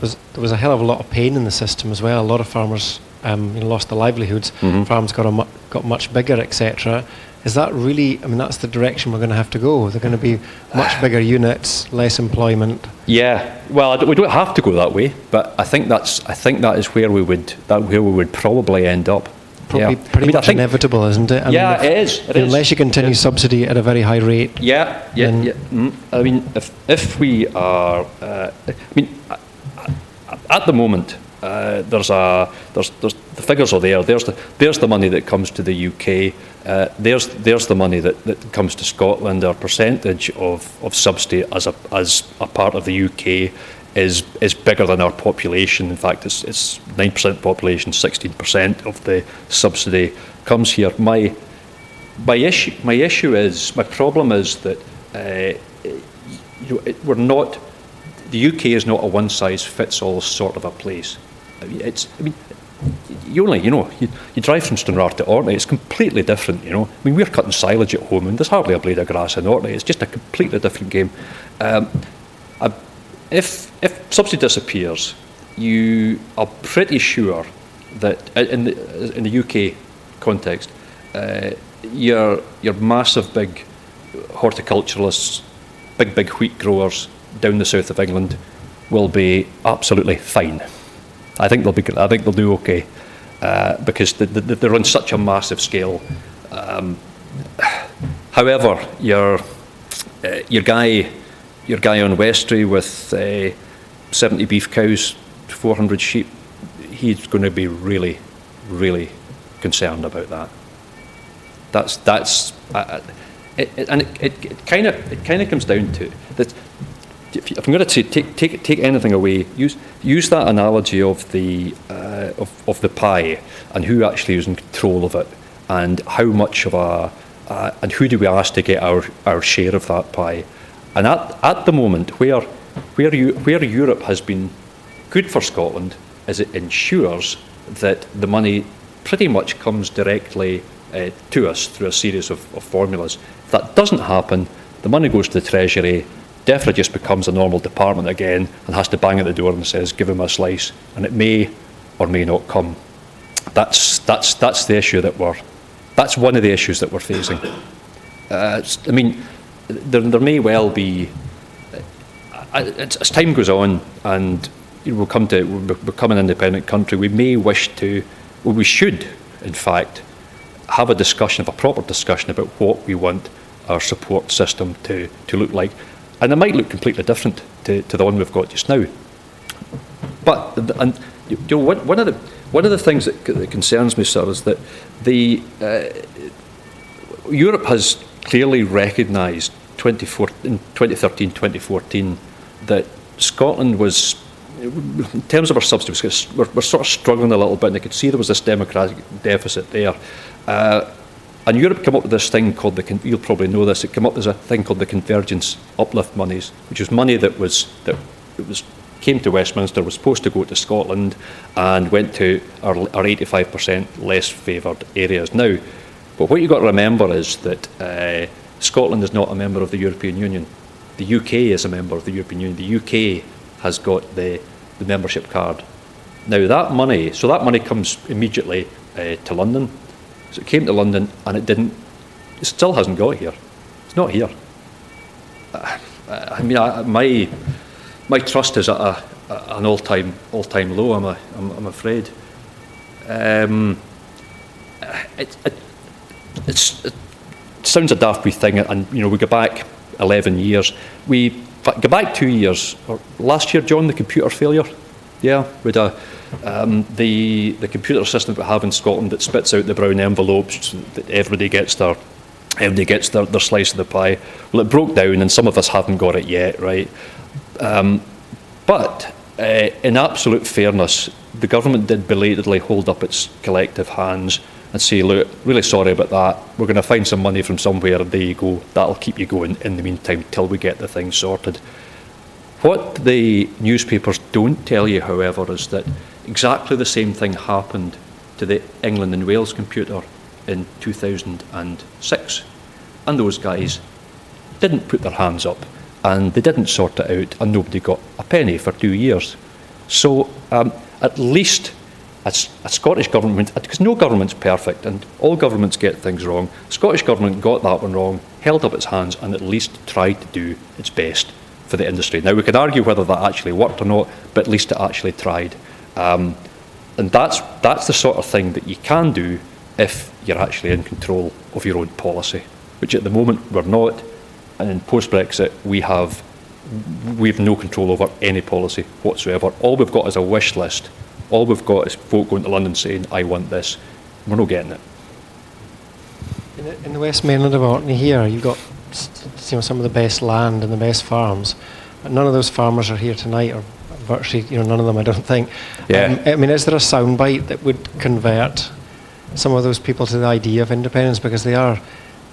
there was a hell of a lot of pain in the system as well. A lot of farmers lost their livelihoods. Farms got much bigger, etc. Is that really? I mean, that's the direction we're going to have to go. They're going to be much bigger units, less employment. Yeah. Well, we don't have to go that way, but I think that is where we would probably end up. Probably pretty much inevitable, isn't it? It is. Unless you continue subsidy at a very high rate. I mean, if we are, at the moment, there's the figures are there. There's the money that comes to the UK. There's the money that comes to Scotland. Our percentage of subsidy as a part of the UK is bigger than our population. In fact, it's 9% population, 16% of the subsidy comes here. my problem is that we're not. The UK is not a one-size-fits-all sort of a place. You drive from Stranraer to Orkney, it's completely different, we're cutting silage at home and there's hardly a blade of grass in Orkney. It's just a completely different game. If subsidy disappears, you are pretty sure that in the UK context, your massive big horticulturalists, big wheat growers down the south of England will be absolutely fine. I think they'll do okay because they're on such a massive scale. However, your guy on Westry with 70 beef cows, 400 sheep, he's going to be really, really concerned about that. It kind of comes down to that. If I'm going to take anything away, use that analogy of the pie and who actually is in control of it, and how much of and who do we ask to get our share of that pie. And at the moment, where Europe has been good for Scotland is it ensures that the money pretty much comes directly to us through a series of formulas. If that doesn't happen, the money goes to the Treasury. DEFRA just becomes a normal department again and has to bang at the door and says, give him a slice, and it may or may not come. That's the issue that's one of the issues that we're facing. There may well be, as time goes on and we'll become an independent country, we may wish to, well, we should, in fact, have a proper discussion about what we want our support system to look like. And it might look completely different to the one we've got just now. But one of the things that concerns me, sir, is that Europe has clearly recognised in 2013, 2014 that Scotland was, in terms of our subsidies, we're sort of struggling a little bit, and they could see there was this democratic deficit there. And Europe came up with this thing called you'll probably know this, it came up with a thing called the Convergence Uplift Monies, which was money that came to Westminster, was supposed to go to Scotland and went to our 85% less favoured areas now. But what you've got to remember is that Scotland is not a member of the European Union. The UK is a member of the European Union. The UK has got the membership card. Now that money comes immediately to London. So it came to London and it still hasn't got here. It's not here. My trust is at an all-time low. I'm afraid. It sounds a daft wee thing, and we go back 11 years. We go back 2 years. Or last year, John, the computer failure. Yeah, with the computer system we have in Scotland that spits out the brown envelopes that everybody gets their slice of the pie. Well, it broke down, and some of us haven't got it yet, right? But in absolute fairness, the government did belatedly hold up its collective hands and say, look, really sorry about that. We're going to find some money from somewhere, and there you go. That'll keep you going in the meantime till we get the thing sorted. What the newspapers don't tell you, however, is that exactly the same thing happened to the England and Wales computer in 2006. And those guys didn't put their hands up, and they didn't sort it out, and nobody got a penny for 2 years. So at least a Scottish government, because no government's perfect and all governments get things wrong, the Scottish government got that one wrong, held up its hands, and at least tried to do its best for the industry. Now, we could argue whether that actually worked or not, but at least it actually tried. And that's the sort of thing that you can do if you're actually in control of your own policy, which at the moment we're not. And in post-Brexit, we have no control over any policy whatsoever. All we've got is a wish list. All we've got is folk going to London saying, I want this. We're not getting it. In the West Mainland of Orkney here, you've got some of the best land and the best farms. But none of those farmers are here tonight, or virtually none of them, I don't think. Yeah. Is there a soundbite that would convert some of those people to the idea of independence? Because they are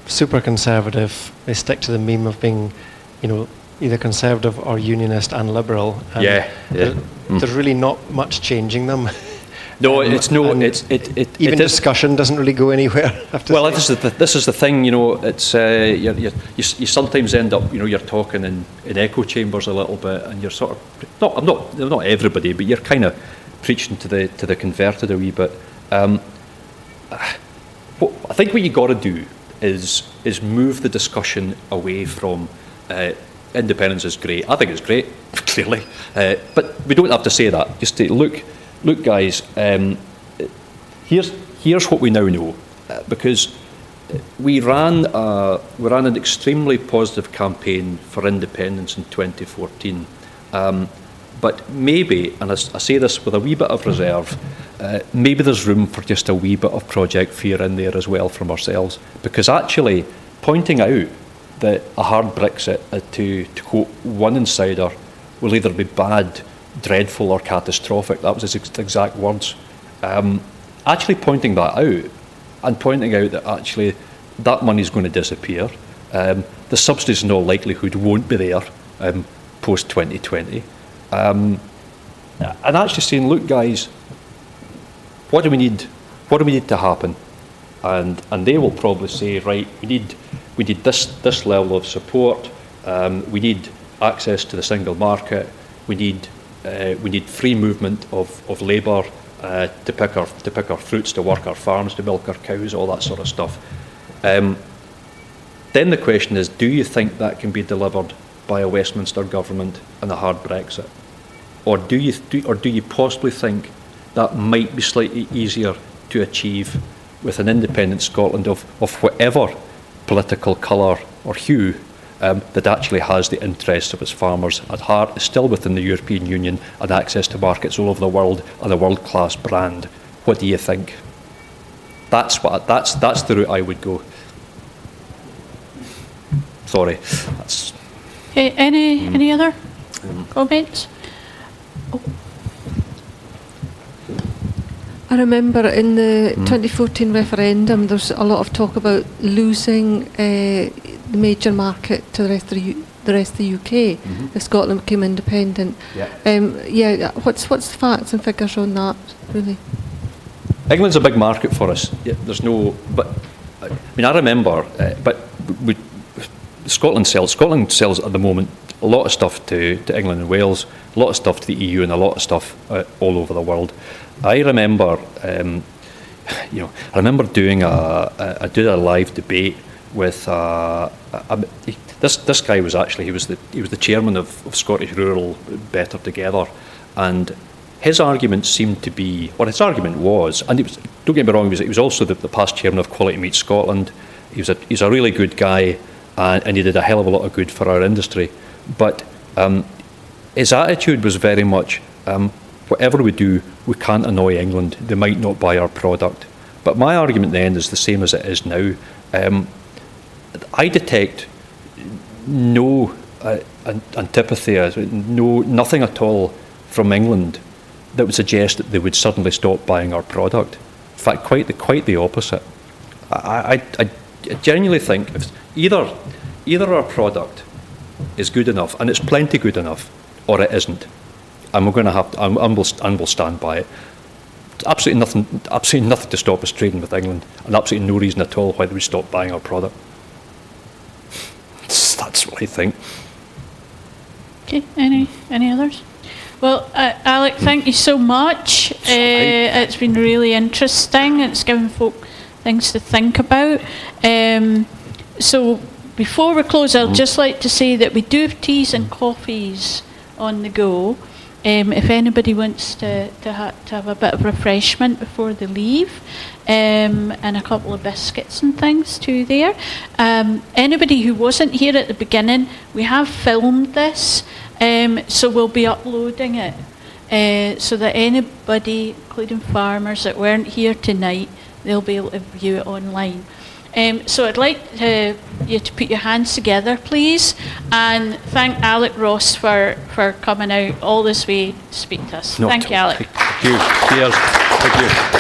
super conservative. They stick to the meme of being, either conservative or unionist and liberal. And there's really not much changing them. No, even discussion doesn't really go anywhere. Well, this is the thing. It's you sometimes end up, you're talking in echo chambers a little bit, and you're sort of not everybody, but you're kind of preaching to the converted a wee bit. I think what you got to do is move the discussion away from independence is great. I think it's great, clearly, but we don't have to say that. Just to look, guys. Here's what we now know, because we ran an extremely positive campaign for independence in 2014. But maybe, and I say this with a wee bit of reserve, maybe there's room for just a wee bit of project fear in there as well from ourselves, because actually pointing out that a hard Brexit, to quote one insider, will either be bad, dreadful or catastrophic, that was his exact words. Actually pointing that out, and pointing out that actually that money's going to disappear, the subsidies in all likelihood won't be there post 2020, and actually saying, look guys, what do we need to happen? And they will probably say, right, we need this level of support, we need access to the single market, we need free movement of labour to pick our fruits, to work our farms, to milk our cows, all that sort of stuff. Then the question is, do you think that can be delivered by a Westminster government and a hard Brexit, or do you possibly think that might be slightly easier to achieve with an independent Scotland of whatever political colour or hue that actually has the interests of its farmers at heart, is still within the European Union and access to markets all over the world and a world-class brand? What do you think? That's the route I would go. Sorry. That's Okay, any other comments? Oh. I remember in the 2014 referendum, there's a lot of talk about losing the major market to the rest of the UK if Scotland became independent. What's the facts and figures on that, really? England's a big market for us. There's no, but I mean, I remember, Scotland sells at the moment a lot of stuff to England and Wales, a lot of stuff to the EU, and a lot of stuff all over the world. I remember, doing a live debate with this guy was actually he was the chairman of Scottish Rural Better Together, and his argument seemed to be, or his argument was, and it was, don't get me wrong, he was also the past chairman of Quality Meat Scotland. He's a really good guy, and he did a hell of a lot of good for our industry. But his attitude was very much, whatever we do, we can't annoy England. They might not buy our product. But my argument then is the same as it is now. I detect no antipathy, nothing at all from England that would suggest that they would suddenly stop buying our product. In fact, quite the opposite. I genuinely think if either our product is good enough, and it's plenty good enough, or it isn't, and we're going to have to, and we'll stand by it. Absolutely nothing to stop us trading with England, and absolutely no reason at all why they would stop buying our product. That's what I think. Okay, any others? Well, Alec, thank you so much. It's been really interesting. It's given folk things to think about. So before we close, I'd just like to say that we do have teas and coffees on the go. If anybody wants to have a bit of refreshment before they leave, and a couple of biscuits and things too there. Anybody who wasn't here at the beginning, we have filmed this, so we'll be uploading it, so that anybody, including farmers that weren't here tonight, they'll be able to view it online. So I'd like you to put your hands together, please, and thank Alec Ross for coming out all this way to speak to us. Thank you, Alec. Thank you. Cheers. Thank you.